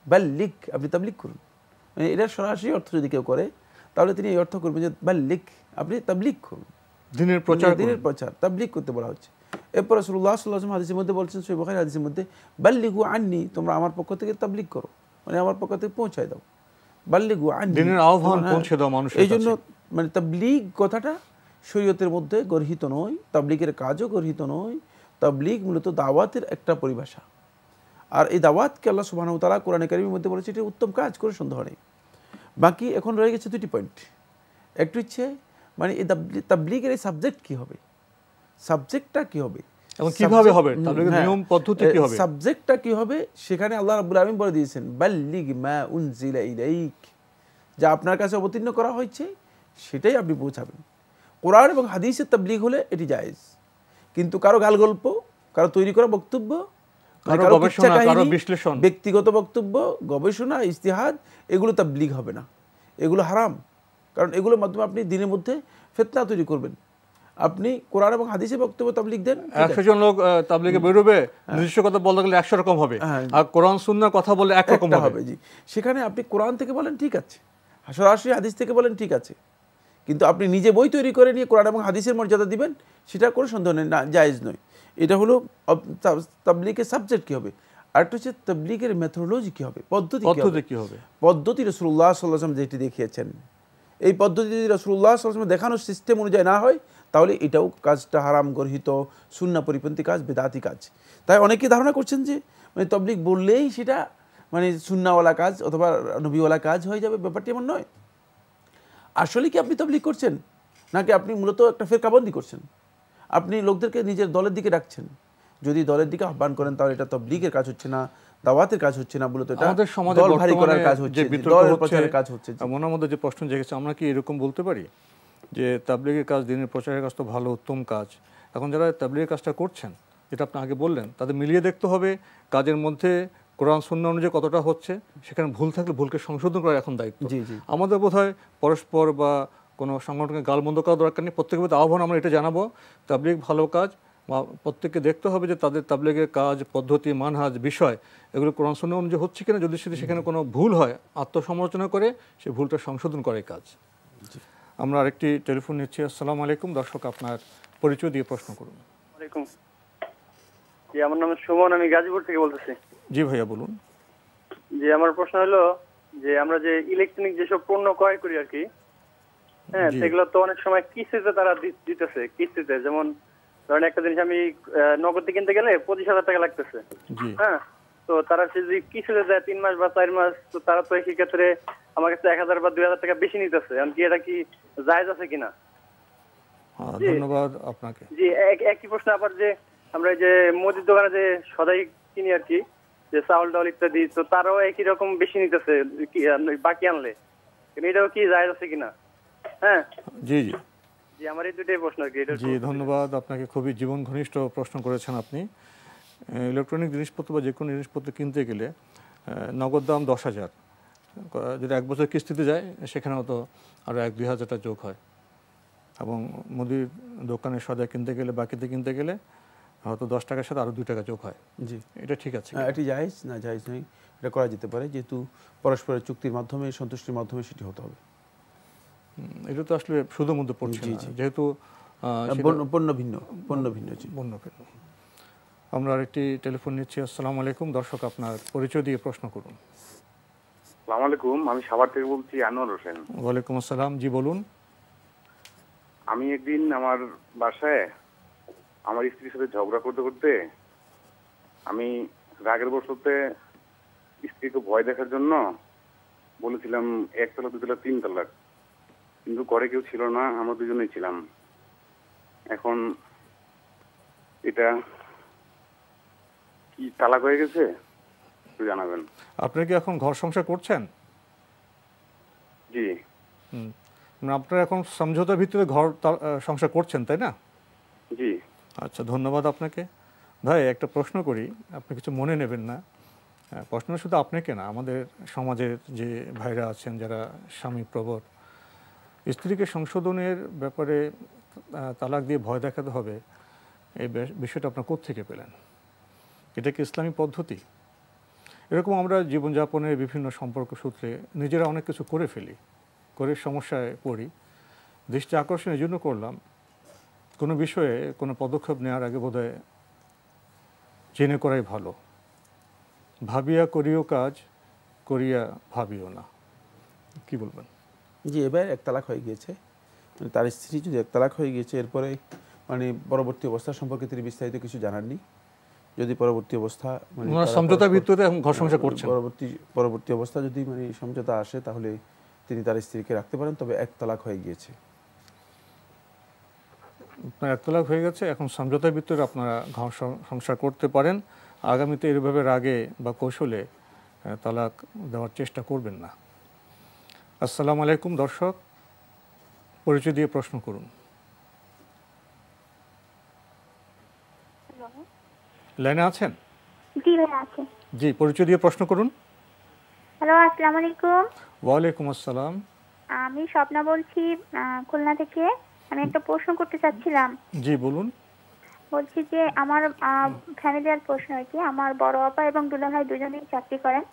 বাল্লিগ, আপনি তাবলীগ করুন। মানে এটার সরাসরি অর্থ যদি কেউ করে তাহলে তিনি এই অর্থ করবেন যে বাল্লিগ, আপনি তাবলীগ করুন, দিনের প্রচার তাবলীগ করতে বলা হচ্ছে। এরপর রাসূলুল্লাহ সাল্লাল্লাহু আলাইহি ওয়াসাল্লাম হাদিসের মধ্যে বলছেন, সহিহ বুখারী হাদিসের মধ্যে, বাল্লিগু আন্নি, তোমরা আমার পক্ষ থেকে তাবলীগ করো, মানে আমার পক্ষ থেকে পৌঁছায় দাও, বাল্লিগু আন্নি, দিনের আহ্বান পৌঁছে দাও মানুষের কাছে। এইজন্য মানে তাবলীগ কথাটা শরীয়তের মধ্যে গর্হিত নয়, তাবলীগের কাজও গর্হিত নয়। তাবলীগ মূলত দাওয়াতের একটা পরিভাষা, আর এই দাওয়াতকে আল্লাহ সুবহানাহু ওয়া তাআলা কোরআনে কারীমের মধ্যে বলেছে এটা উত্তম কাজ, করে সন্দেহ নেই। বাকি এখন রয়ে গেছে দুটি পয়েন্ট। একটু হচ্ছে মানে এই তাবলীগের এই সাবজেক্ট কি হবে, সাবজেক্টটা কি হবে এবং কিভাবে হবে, তাবলীগের নিয়ম পদ্ধতি কি হবে, সাবজেক্টটা কি হবে, সেখানে আল্লাহ রাব্বুল আলামিন বলে দিয়েছেন বাল্লিগ মা উনজিলা ইলাইক, যা আপনার কাছে অবতীর্ণ করা হয়েছে সেটাই আপনি পৌঁছাবেন। কোরআন এবং হাদিসের তাবলীগ হলে এটি জায়েজ, কিন্তু কারো গালগল্প, কারো তৈরি করা বক্তব্য, কারো বিশ্লেষণ, ব্যক্তিগত বক্তব্য, গবেষণা, ইজতিহাদ, এগুলো তাবলীগ হবে না, এগুলো হারাম। কারণ এগুলোর মাধ্যমে আপনি দিনের মধ্যে ফিতনা তৈরি করবেন। আপনি কোরআন এবং হাদিসের বক্তব্য তাবলীগ দেন, 100 জন লোক তাবলীগে বেরোবে, নিজস্ব কথা বলতে গেলে 100 রকম হবে, আর কোরআন সুন্নাহর কথা বললে এক রকম হবে। জি, সেখানে আপনি কোরআন থেকে বলেন ঠিক আছে, সরাসরি হাদিস থেকে বলেন ঠিক আছে, কিন্তু আপনি নিজে বই তৈরি করে নিয়ে কোরআন এবং হাদিসের মর্যাদা দিবেন, সেটা কোনো সন্দেহ নেই, না, জায়েজ নয়। এটা হলো তাবলীগের সাবজেক্ট কি হবে। আরেকটা হচ্ছে তাবলীগের মেথোডোলজি কি হবে, পদ্ধতি কি হবে। পদ্ধতি রাসূলুল্লাহ সাল্লাল্লাহু আলাইহি ওয়াসাল্লাম যেটি দেখিয়েছেন, এই পদ্ধতি যদি রাসূলুল্লাহ সাল্লাল্লাহু আলাইহি ওয়াসাল্লাম দেখানোর সিস্টেম অনুযায়ী না হয় তাহলে এটাও কাজটা হারাম, গর্হিত, সুন্নাহ পরিপন্থী কাজ, বিদআতি কাজ। তাই অনেকে ধারণা করছেন যে মানে তাবলীগ বললেই সেটা মানে সুন্নাহওয়ালা কাজ অথবা নবীওয়ালা কাজ হয়ে যাবে, ব্যাপারটি এমন নয়। আসলে কি আপনি তাবলীগ করছেন, নাকি আপনি মূলত একটা ফিরকাবন্দি করছেন? আপনি লোকদেরকে নিজের দলের দিকে ডাকছেন। যদি দলের দিকে আহ্বান করেন তাহলে এটা তাবলীগের কাজ হচ্ছে না, দাওয়াতের কাজ হচ্ছে না, মূলত এটা আমাদের সমাজে দল ভারী করার কাজ হচ্ছে, দলের প্রচারের কাজ হচ্ছে। মনের মধ্যে যে প্রশ্ন জেগেছে, আমরা কি এরকম বলতে পারি যে তাবলীগের কাজ, দিনের প্রচারের কাজ তো ভালো, উত্তম কাজ, এখন যারা তাবলীগের কাজটা করছেন, যেটা আপনি আগে বললেন, তাদের মিলিয়ে দেখতে হবে কাজের মধ্যে কোরআন সুন্নাহ অনুযায়ী কতটা হচ্ছে, সেখানে ভুল থাকলে ভুলকে সংশোধন করার এখন দায়িত্ব। আমাদের বোধহয় পরস্পর বা কোনো সংগঠনকে গালমন্দ করার দরকার নেই, প্রত্যেকের প্রতি আহ্বান আমরা এটা জানাবো, তাবলীগ ভালো কাজ, প্রত্যেককে দেখতে হবে যে তাদের তাবলীগের কাজ, পদ্ধতি, মানহাজ, বিষয় এগুলো কোরআন সুন্নাহ অনুযায়ী হচ্ছে কিনা। যদি সেখানে কোনো ভুল হয়, আত্মসমালোচনা করে সেই ভুলটা সংশোধন করে কাজ। আমরা আরেকটি টেলিফোন নিচ্ছি। আসসালামু আলাইকুম, দর্শক আপনার পরিচয় দিয়ে প্রশ্ন করুন। ওয়ালাইকুম। জি, আমার নাম সুমন, আমি গাজীপুর থেকে বলতেছি। জি ভাইয়া বলুন। জি, আমার প্রশ্ন হলো যে আমরা যে ইলেকট্রনিক যেসব পণ্য ক্রয় করি আর কি, হ্যাঁ, সেগুলো তো অনেক সময় কিস্তিতে তারা দিতেছে, কিস্তিতে। যেমন ধরেন একটা জিনিস আমি নগদে কিনতে গেলে 25,000 টাকা লাগতেছে, হ্যাঁ, তো তারা যদি কিস্তিতে দেয় 3 মাস বা 4 মাস, তো তারা তো এই ক্ষেত্রে আমার কাছে 1,000 বা 2,000 টাকা বেশি নিতেছে। এমনকি এটা কি জায়েজ আছে কিনা? ধন্যবাদ আপনাকে। জি, একই প্রশ্ন আবার যে আমরা যে মুদির দোকানে যে সদাই কিনি আর কি, যে চাউল ডাউল ইত্যাদি, তো তারাও একই রকম বেশি নিতেছে বাকি আনলে, এটাও কি জায়েজ আছে কিনা? হ্যাঁ, জি জি জি, আমার এই দুটোই প্রশ্ন আর কি। জি, ধন্যবাদ আপনাকে, খুবই জীবন ঘনিষ্ঠ প্রশ্ন করেছেন আপনি। ইলেকট্রনিক জিনিসপত্র বা যে কোনো জিনিসপত্র কিনতে গেলে নগদ দাম 10,000, যদি 1 বছর কিস্তিতে যায় সেখানেও তো আরও 1-2,000 টাকা যোগ হয়। এবং মুদির দোকানে সদাই কিনতে গেলে, বাকিতে কিনতে গেলে হয়তো 10 টাকার সাথে আরও 2 টাকা যোগ হয়। জি, এটা ঠিক আছে? এটি জায়েজ না, জায়েজ নয়, এটা করা যেতে পারে, যেহেতু পরস্পরের চুক্তির মাধ্যমে, সন্তুষ্টির মাধ্যমে সেটি হতে হবে। এটা তো আসলে শুধু মধ্যে পড়ছে না, যেহেতু পণ্য ভিন্ন। আমরা আরেকটি টেলিফোন নিচ্ছি। আসসালামু আলাইকুম, দর্শক আপনার পরিচয় দিয়ে প্রশ্ন করুন। আসসালামু আলাইকুম, আমি সাভার থেকে বলছি, আনোয়ার হোসেন। ওয়ালাইকুম আসসালাম, জি বলুন। আমি একদিন আমার বাসায় আমার স্ত্রীর সাথে ঝগড়া করতে করতে আমি রাগের বশতে স্ত্রীকে ভয় দেখার জন্য বলেছিলাম 1 তালাক 2 তালাক 3 তালাক, কিন্তু ঘরে কেউ ছিল না, আমরা দুজনেই ছিলাম। এখন এটা কি তালাক হয়ে গেছে একটু জানাবেন। আপনি কি এখন ঘর সংসার করছেন? জি। মানে আপনারা এখন সমঝোতার ভিত্তিতে ঘর সংসার করছেন, তাই না? জি। আচ্ছা, ধন্যবাদ আপনাকে। ভাই একটা প্রশ্ন করি, আপনি কিছু মনে নেবেন না। প্রশ্ন শুধু আপনাকে না, আমাদের সমাজের যে ভাইরা আছেন যারা স্বামী প্রবর, স্ত্রীকে সংশোধনের ব্যাপারে তালাক দিয়ে ভয় দেখাতে হবে, এই বিষয়টা আপনার কোত্থেকে পেলেন? এটা কি ইসলামী পদ্ধতি? এরকম আমরা জীবনযাপনের বিভিন্ন সম্পর্ক সূত্রে নিজেরা অনেক কিছু করে ফেলি, করে সমস্যায় পড়ি। দৃষ্টি আকর্ষণ এই জন্য করলাম, কোনো বিষয়ে কোনো পদক্ষেপ নেওয়ার আগে বোধহয় জেনে করাই ভালো। ভাবিয়া করিও কাজ, করিয়া ভাবিও না। কি বলবেন? জি, এবার 1 তালাক হয়ে গিয়েছে, তার স্ত্রী যদি 1 তালাক হয়ে গিয়েছে, এরপরে মানে পরবর্তী অবস্থা সম্পর্কে তিনি বিস্তারিত কিছু জানাননি। যদি পরবর্তী অবস্থা মানে সমঝোতার ভিত্তিতে ঘর সংসার করছেন, পরবর্তী অবস্থা যদি মানে সমঝোতা আসে, তাহলে তিনি তার স্ত্রীকে রাখতে পারেন, তবে 1 তালাক হয়ে গিয়েছে। আপনার 1 তালাক হয়ে গেছে, এখন সমঝোতার ভিত্তিতে আপনারা ঘর সংসার করতে পারেন। আগামীতে এভাবে রাগে বা কৌশলে তালাক দেওয়ার চেষ্টা করবেন না। আসসালামু আলাইকুম দর্শক, পরিচয় দিয়ে প্রশ্ন করুন। লাইনে আছেন? জি ভাই আছি। জি, পরিচয় দিয়ে প্রশ্ন করুন। হ্যালো, আসসালামু আলাইকুম। ওয়ালাইকুম আসসালাম। আমি স্বপ্না বলছি খুলনা থেকে। আমি একটা প্রশ্ন করতে চাচ্ছিলাম। জি বলুন। বলছি যে আমার ফ্যামিলিয়ার প্রশ্ন আর কি। আমার বড় আপা এবং দুলাভাই দুজনেই চাকরি করেন।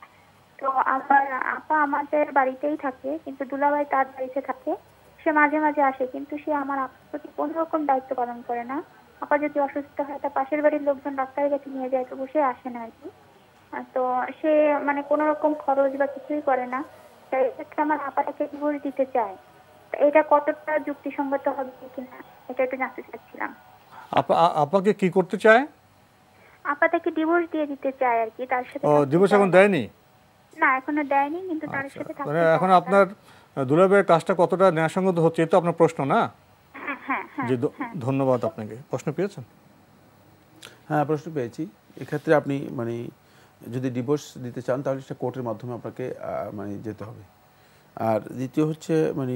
তো আমার আপা আমাদের বাড়িতেই থাকে, কিন্তু দুলাভাই তার বাড়িতে থাকে। সে মাঝে মাঝে আসে, কিন্তু সে আমার আপার প্রতি কোনো রকম দায়িত্ব পালন করে না। আপা যদি অসুস্থ হয়, তার পাশের বাড়ির লোকজন ডাক্তারের কাছে নিয়ে যায়, তবু সে আসে না আর কি। তো সে মানে কোনো রকম খরচ বা কিছুই করে না। তাই এক্ষেত্রে আমার আপাটাকে ডিভোর্স দিতে চায়। এটা কতটা যুক্তিসঙ্গত হবে কিনা এটা একটু জানতে চাচ্ছিলাম। আপাকে কি করতে চায়? আপা তাকে ডিভোর্স দিয়ে দিতে চায় আর কি। তার সাথে ডিভোর্স এখন দেয়নি? না, এখনো দেয়নি, কিন্তু তার সাথে থাকতে মানে এখন আপনার দুলাভাইয়ের কাজটা কতটা ন্যায়সঙ্গত হচ্ছে, এটা আপনার প্রশ্ন না? জি, ধন্যবাদ আপনাকে। প্রশ্ন পেয়েছেন? হ্যাঁ, প্রশ্ন পেয়েছি। এক্ষেত্রে আপনি মানে যদি ডিভোর্স দিতে চান, তাহলে সেটা কোর্টের মাধ্যমে আপনাকে মানে যেতে হবে। আর দ্বিতীয় হচ্ছে মানে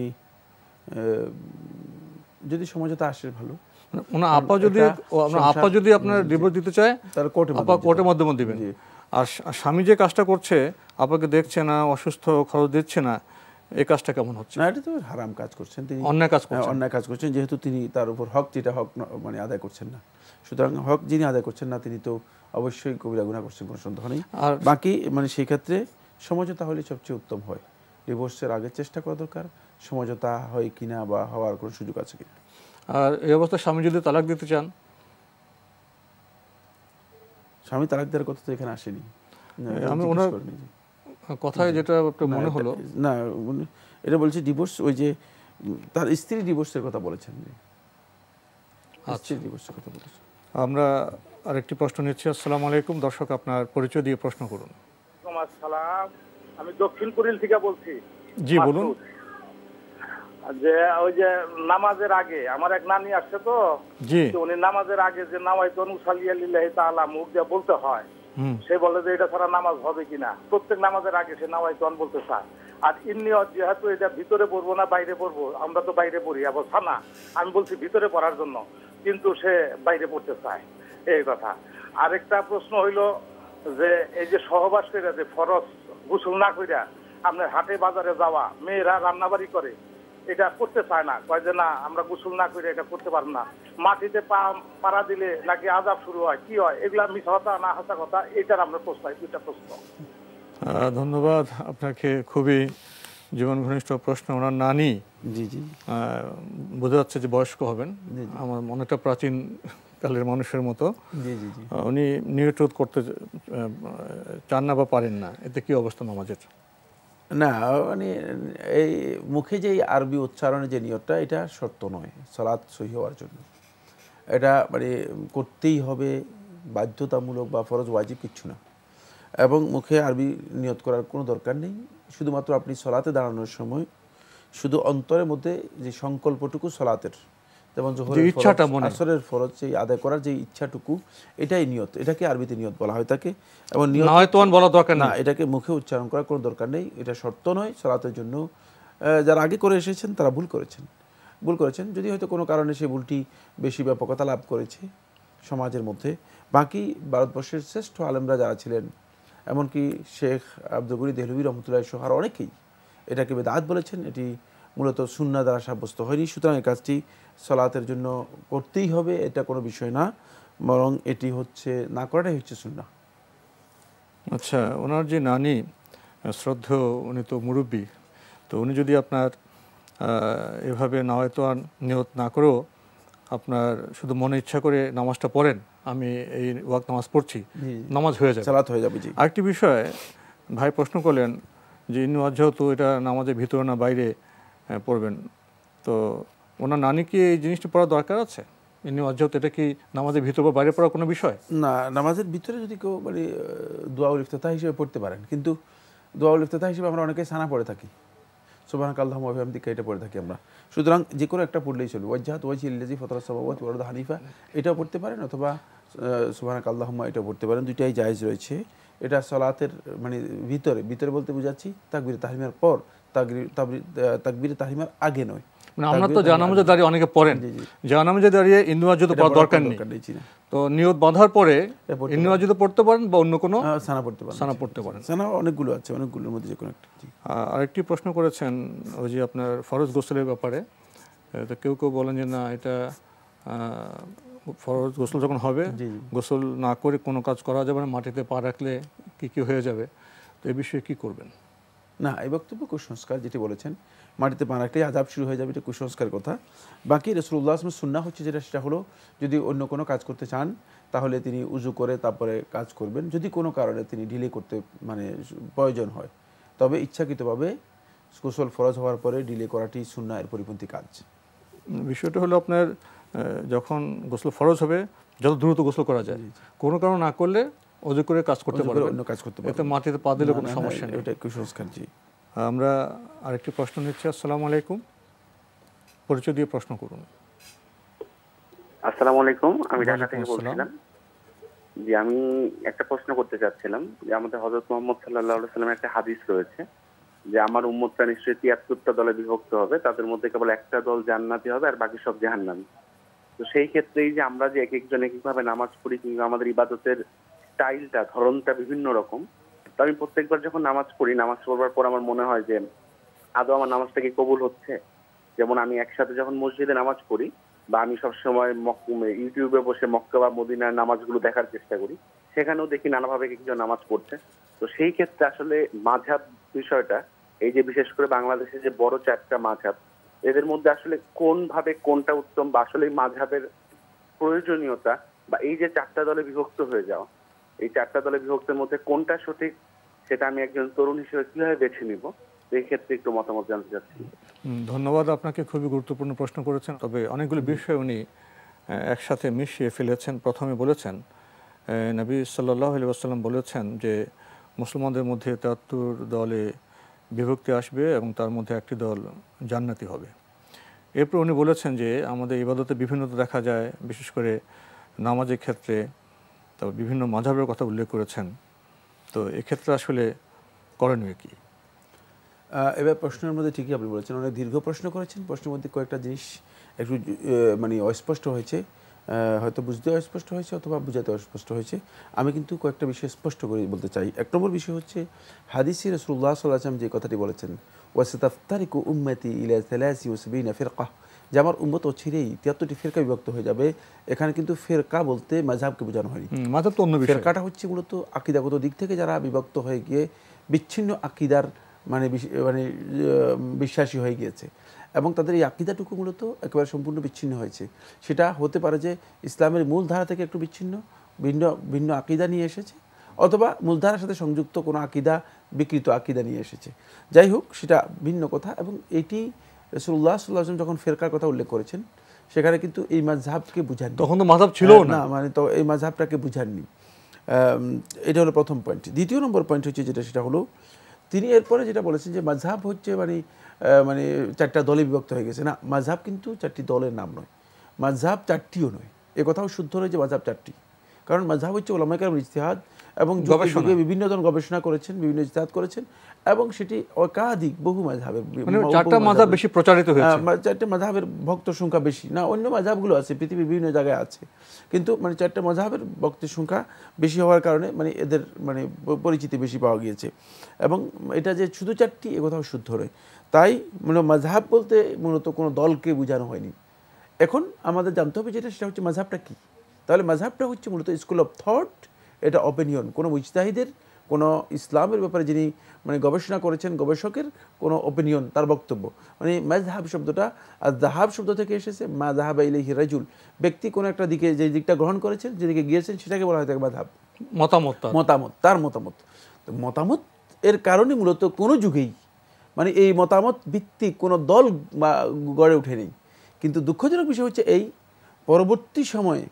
যদি সমঝোতা আসে ভালো। আপা যদি আপনার ডিভোর্স দিতে চায়, তাহলে কোর্টের মাধ্যমে দিবেন। আর স্বামী যে কাজটা করছে, আপাকে দেখছে না, অসুস্থ, খরচ দিচ্ছে না, এই কাজটা কেমন হচ্ছে? না, এটা তো হারাম কাজ করছেন তিনি, অন্যায় কাজ করছেন। অন্যায় কাজ করছেন, যেহেতু তিনি তার উপর হক, যেটা হক মানে আদায় করছেন না। সুতরাং হক যিনি আদায় করছেন না, তিনি তো অবশ্যই কবিরা গুনাহ করছেন, কোনো সন্দেহ নেই। আর বাকি মানে সেই ক্ষেত্রে সমঝোতা হলে সবচেয়ে উত্তম হয়। ডিভোর্সের আগে চেষ্টা করা দরকার, সমঝোতা হয় কিনা বা হওয়ার কোনো সুযোগ আছে কিনা। আর এই অবস্থায় স্বামী যদি তালাক দিতে চান? স্বামী তালাক দেওয়ার কথা তো এখানে আসেনি। আমি ওনার কথায় যেটা মনে হলো, না এটা বলছি ডিভোর্স, ওই যে তার স্ত্রী ডিভোর্সের কথা বলেছেন। ডিভোর্সের কথা বলেছেন। আমরা আরেকটি প্রশ্ন নিচ্ছি। আসসালামু আলাইকুম দর্শক, আপনার পরিচয় দিয়ে প্রশ্ন করুন। আসসালাম, আমি দক্ষিণপুরিল থেকে বলছি। জি বলুন। যে ওই যে নামাজের আগে আমার এক নানি আসছে, তো উনি নামাজের আগে যে নাওয়াইতুন মুসাল্লিয়া লিল্লাহি তাআলা মুখ দিয়ে বলতে হয়, সে বলে যে এটা ছাড়া নামাজ হবে কিনা। প্রত্যেক নামাজের আগে সে নাওয়াইতুন বলতে চায়। আর ইন্নিয়ত যেহেতু এটা ভিতরে পড়বো না বাইরে পড়বো, আমরা তো বাইরে পড়ি আবার সানা, আমি বলছি ভিতরে পড়ার জন্য, কিন্তু সে বাইরে পড়তে চায়, এই কথা। আরেকটা প্রশ্ন হইলো যে এই যে সহবাস করে যে ফরজ গোসল না কইরা আপনার হাটে বাজারে যাওয়া, মেয়েরা রান্নাবাড়ি করে, এটা করতে চায় না, কয় যে না আমরা গোসল না করে এটা করতে পারবো না। মাটিতে পাড়া দিলে নাকি আযাব শুরু হয়, কি হয়, এগুলা মিথ্যা কথা না হাসা কথা, এটার আমরা প্রশ্ন, দুইটা প্রশ্ন। ধন্যবাদ আপনাকে, খুবই জীবন ঘনিষ্ঠ প্রশ্ন। ওনার নানি, জি জি, বোঝা যাচ্ছে যে বয়স্ক হবেন, আমার অনেকটা প্রাচীন কালের মানুষের মতো। উনি নিয়ত করতে চান না বা পারেন না, এতে কি অবস্থা নামাজের? না, মানে এই মুখে যে আরবি উচ্চারণে যে নিয়তটা, এটা শর্ত নয় সালাত সহি হওয়ার জন্য। এটা মানে করতেই হবে, বাধ্যতামূলক বা ফরজ ওয়াজিব কিচ্ছু না। এবং মুখে আরবি নিয়ত করার কোনো দরকার নেই। শুধুমাত্র আপনি সলাতে দাঁড়ানোর সময় শুধু অন্তরের মধ্যে যে সংকল্পটুকু সলাতের, যেমন জোহরের ফরজ, আসরের ফরজ সেই আদায় করার যে ইচ্ছাটুকু, এটাই নিয়ত। এটাকে আরবিতে নিয়ত বলা হয় থাকে। এবং নিয়ত বলা দরকার না, এটাকে মুখে উচ্চারণ করার কোনো দরকার নেই। এটা শর্ত নয় সলাতের জন্য। যারা আগে করে এসেছেন তারা ভুল করেছেন। যদি হয়তো কোনো কারণে সেই ভুলটি বেশি ব্যাপকতা লাভ করেছে সমাজের মধ্যে। বাকি ভারতবর্ষের শ্রেষ্ঠ আলেমরা যারা ছিলেন, এমনকি শেখ আব্দুল গনি দেহলভী রহমতুল্লাহ সহ আর অনেকেই এটাকে বেদাত বলেছেন। এটি মূলত সুন্নাহ দ্বারা সাব্যস্ত হয়নি। সুতরাং এই কাজটি সলাতের জন্য করতেই হবে, এটা কোনো বিষয় না, বরং এটি হচ্ছে না করাটাই হচ্ছে সুন্নাহ। আচ্ছা, ওনার যে নানি শ্রদ্ধেয়, উনি তো মুরব্বী, তো উনি যদি আপনার এভাবে নাওয়ায়তোয়ান নিয়ত না করেও আপনার শুধু মনে ইচ্ছা করে নামাজটা পড়েন, আমি এই ওয়াক্ত নামাজ পড়ছি, নামাজ হয়ে যাবে, সালাত হয়ে যাবে। জি, আরেকটি বিষয় ভাই প্রশ্ন করলেন যে ইন্নু যেহেতু এটা নামাজের ভিতরে না বাইরে পড়বেন, তো ওনার নানি কি এই জিনিসটা পড়ার দরকার আছে? ইন্নু যেহেতু এটা কি নামাজের ভিতরে বা বাইরে পড়ার কোনো বিষয় না? নামাজের ভিতরে যদি কেউ মানে দোয়াউল ইফতিতাহ হিসেবে পড়তে পারেন, কিন্তু দোয়াউল ইফতিতাহ হিসেবে আমরা অনেকে সানা পড়ে থাকি, সুবহানাকাল্লাহুম্মা ওয়া বিহামদিকা, এটা পড়ে থাকি আমরা। সুতরাং যে কোনো একটা পড়লেই চলবে। ওয়াজহাতু ওয়াজহিল্লাযী ফাতারাস সামাওয়াতি ওয়াল আরদা হানিফা, এটাও পড়তে পারেন, অথবা সুবহানাকাল্লাহুম্মা এটাও পড়তে পারেন। দুইটাই জায়েজ রয়েছে। এটা সালাতের মানে ভিতরে বলতে বুঝাচ্ছি তাকবীর তাহরিমার পর, তাকবীর তাহরিমার আগে নয়। মানে আমরা তো জানামাজে দাঁড়িয়ে অনেকে পড়েন, জানামাজে দাঁড়িয়ে ইন্নু ওয়াজহিদ পড়ার দরকার নেই, তো নিয়ত বাঁধার পরে ইন্নু ওয়াজহিদ পড়তে পারেন বা অন্য কোনো সানা পড়তে পারেন। সানা অনেকগুলো আছে, অনেকগুলোর মধ্যে যে কোনো একটা। আরেকটি প্রশ্ন করেছেন ওই যে আপনার ফরজ গোসলের ব্যাপারে, তো কেউ বলেন যে না, এটা ফরজ গোসল যখন হবে, গোসল না করে কোনো কাজ করা যাবে না, মাটিতে পা রাখলে কি হয়ে যাবে, তো এই বিষয়ে কি করবেন? না, এই বক্তব্য কুসংস্কার। যেটি বলেছেন মাটিতে পা রাখলেই আযাব শুরু হয়ে যাবে, এটা কুসংস্কার কথা। বাকি রাসূলুল্লাহ সাল্লাল্লাহু আলাইহি ওয়াসাল্লাম সুন্নাহ হচ্ছে সেটা হলো, যদি অন্য কোনো কাজ করতে চান তাহলে তিনি উযু করে তারপরে কাজ করবেন। যদি কোনো কারণে তিনি ডিলে করতে মানে প্রয়োজন হয়, তবে ইচ্ছাকৃতভাবে গোসল ফরজ হওয়ার পরে ডিলে করাটি সুন্নাহের পরিপন্থী কাজ। বিষয়টা হলো আপনার যখন গোসল ফরজ হবে যত দ্রুত গোসল করা যায়, কোনো কারণ না করলে ওযু করে কাজ করতে পারবেন, অন্য কাজ করতে পারবেন, এতে মাটিতে পা দিলে কোনো সমস্যা নেই। এটা কুসংস্কার। জি, আমরা আরেকটি প্রশ্ন নিচ্ছি। আসসালামু আলাইকুম, পরিচয় দিয়ে প্রশ্ন করুন। আসসালামু আলাইকুম, আমি ঢাকা থেকে বলছিলাম। জি, আমি একটা প্রশ্ন করতে চাচ্ছিলাম যে আমাদের হযরত মুহাম্মদ সাল্লাল্লাহু আলাইহি ওয়াসাল্লামের একটা হাদিস রয়েছে যে আমার উম্মতটা নিশ্চয়ই ৭৩টা দলে বিভক্ত হবে, তাদের মধ্যে কেবল একটা দল জান্নাতি হবে আর বাকি সব জাহান্নামী। তো সেই ক্ষেত্রেই যে আমরা যে এক একজন এক একভাবে নামাজ পড়ি, কিংবা আমাদের ইবাদতের স্টাইলটা, ধরনটা বিভিন্ন রকম, তো আমি প্রত্যেকবার যখন নামাজ পড়ি, নামাজ পড়বার পর আমার মনে হয় যে আদৌ আমার নামাজটা কি কবুল হচ্ছে। যেমন আমি একসাথে যখন মসজিদে নামাজ পড়ি, বা আমি সবসময় ইউটিউবে বসে মক্কা বা মদিনার নামাজগুলো দেখার চেষ্টা করি, সেখানেও দেখি নানাভাবে একজন নামাজ পড়ছে। তো সেই ক্ষেত্রে আসলে মাযহাব বিষয়টা, এই যে বিশেষ করে বাংলাদেশে যে বড় 4টা মাযহাব, এদের মধ্যে আসলে কোনভাবে কোনটা উত্তম, বা আসলে মাযহাবের প্রয়োজনীয়তা, বা এই যে 4টা দলে বিভক্ত হয়ে যাওয়া, এই 4টা দলে বিভক্তের মধ্যে কোনটা সঠিক, সেটা আমি একজন তরুণ হিসেবে কিভাবে বেছে নিব, এই ক্ষেত্রে একটু মতামত জানতে চাচ্ছি। ধন্যবাদ, আপনাকে খুবই গুরুত্বপূর্ণ প্রশ্ন করেছেন। তবে অনেকগুলো বিষয় উনি একসাথে মিশিয়ে ফেলেছেন। প্রথমে বলেছেন নবী সাল্লাল্লাহু আলাইহি ওয়াসাল্লাম বলেছেন যে মুসলমানদের মধ্যে ৭৩ দলে বিভক্তি আসবে এবং তার মধ্যে একটি দল জান্নাতি হবে। এরপর উনি বলেছেন যে আমাদের ইবাদতে বিভিন্নতা দেখা যায়, বিশেষ করে নামাজের ক্ষেত্রে, তবে বিভিন্ন মাযহাবের কথা উল্লেখ করেছেন। তো এক্ষেত্রে আসলে করণীয় কি? এবার প্রশ্নের মধ্যে ঠিকই আপনি বলেছেন, অনেক দীর্ঘ প্রশ্ন করেছেন। প্রশ্নের মধ্যে কয়েকটা জিনিস একটু মানে অস্পষ্ট হয়েছে, হয়তো বুঝতে অস্পষ্ট হয়েছে অথবা বুঝাতে অস্পষ্ট হয়েছে। আমি কিন্তু কয়েকটা বিষয় স্পষ্ট করে বলতে চাই। এক নম্বর বিষয় হচ্ছে হাদিসে রাসূলুল্লাহ সাল্লাল্লাহু আলাইহি ওয়াসাল্লাম যে কথাটি বলেছেন, ওয়াসাতাফতারিকু উম্মতি ইলা 73 ফিরকা, যে আমার উম্মত অচিরেই 73টি ফিরকা বিভক্ত হয়ে যাবে। এখানে কিন্তু ফিরকা বলতে মাযহাবকে বোঝানো হয়নি, মাযহাব তো অন্য বিষয়। ফিরকাটা হচ্ছে মূলত আকীদাগত দিক থেকে যারা বিভক্ত হয়ে গিয়ে বিচ্ছিন্ন আকীদার মানে বিশ্বাসী হয়ে গিয়েছে, এবং তাদের এই আকীদাটুকু মূলত একেবারে সম্পূর্ণ বিচ্ছিন্ন হয়েছে। সেটা হতে পারে যে ইসলামের মূল ধারা থেকে একটু বিচ্ছিন্ন, ভিন্ন আকীদা নিয়ে এসেছে, অথবা মূলধারার সাথে সংযুক্ত কোনো আকীদা, বিকৃত আকীদা নিয়ে এসেছে। যাই হোক, সেটা ভিন্ন কথা। এবং এটি রাসূলুল্লাহ সাল্লাল্লাহু আলাইহি ওয়াসাল্লাম যখন ফিরকার কথা উল্লেখ করেছেন, সেখানে কিন্তু এই মাযহাবকে বুঝাননি, তখন তো মাযহাব ছিল না, মানে তো এই মাযহাবটাকে বুঝাননি। এটা হলো প্রথম পয়েন্ট। দ্বিতীয় নম্বর পয়েন্ট হচ্ছে যেটা, সেটা হলো তিনি এরপরে যেটা বলেছেন যে মাযহাব হচ্ছে মানে 4টা দলে বিভক্ত হয়ে গেছে। না, মাযহাব কিন্তু 4টি দলের নাম নয়, মাযহাব 4টিও নয়। এ কথাও শুদ্ধ নয় যে মাযহাব 4টি, কারণ মাযহাব হচ্ছে উলামায়ে কেরামের ইজতিহাদ এবং যুগে বিভিন্ন জন গবেষণা করেছেন, বিভিন্ন ইজতিহাদ করেছেন এবং সেটি একাধিক বহু মাযহাবের, মানে 4টা মাযহাব বেশি প্রচারিত হয়েছে। 4টা মাযহাবের ভক্ত সংখ্যা বেশি না, অন্য মাযহাবগুলো আছে পৃথিবীর বিভিন্ন জায়গায় আছে, কিন্তু মানে 4টা মাযহাবের ভক্তের সংখ্যা বেশি হওয়ার কারণে মানে এদের মানে পরিচিতি বেশি পাওয়া গিয়েছে। এবং এটা যে শুধু 4টি এ কথাও শুদ্ধ নয়। তাই মানে মাযহাব বলতে মূলত কোনো দলকে বোঝানো হয়নি। এখন আমাদের জানতে হবে যেটা, সেটা হচ্ছে মাযহাবটা কি। তাহলে মাযহাবটা হচ্ছে মূলত স্কুল অফ থট, এটা অপিনিয়ন, কোনো মুজতাহিদের, কোনো ইসলামের ব্যাপারে যিনি মানে গবেষণা করেছেন গবেষকের কোনো অপিনিয়ন, তার বক্তব্য। মানে মাযহাব শব্দটা আর যাহাব শব্দ থেকে এসেছে, মা যাহাবা ইলাইহি রাজুল, ব্যক্তি কোনো একটা দিকে যে দিকটা গ্রহণ করেছেন, যেদিকে গিয়েছেন সেটাকে বলা হয় থাকে মাযহাব, মতামত, তার মতামত। তো মতামত এর কারণে মূলত কোনো যুগেই মানে এই মতামত ভিত্তিক কোনো দল গড়ে ওঠেনি। কিন্তু দুঃখজনক বিষয় হচ্ছে এই পরবর্তী সময়ে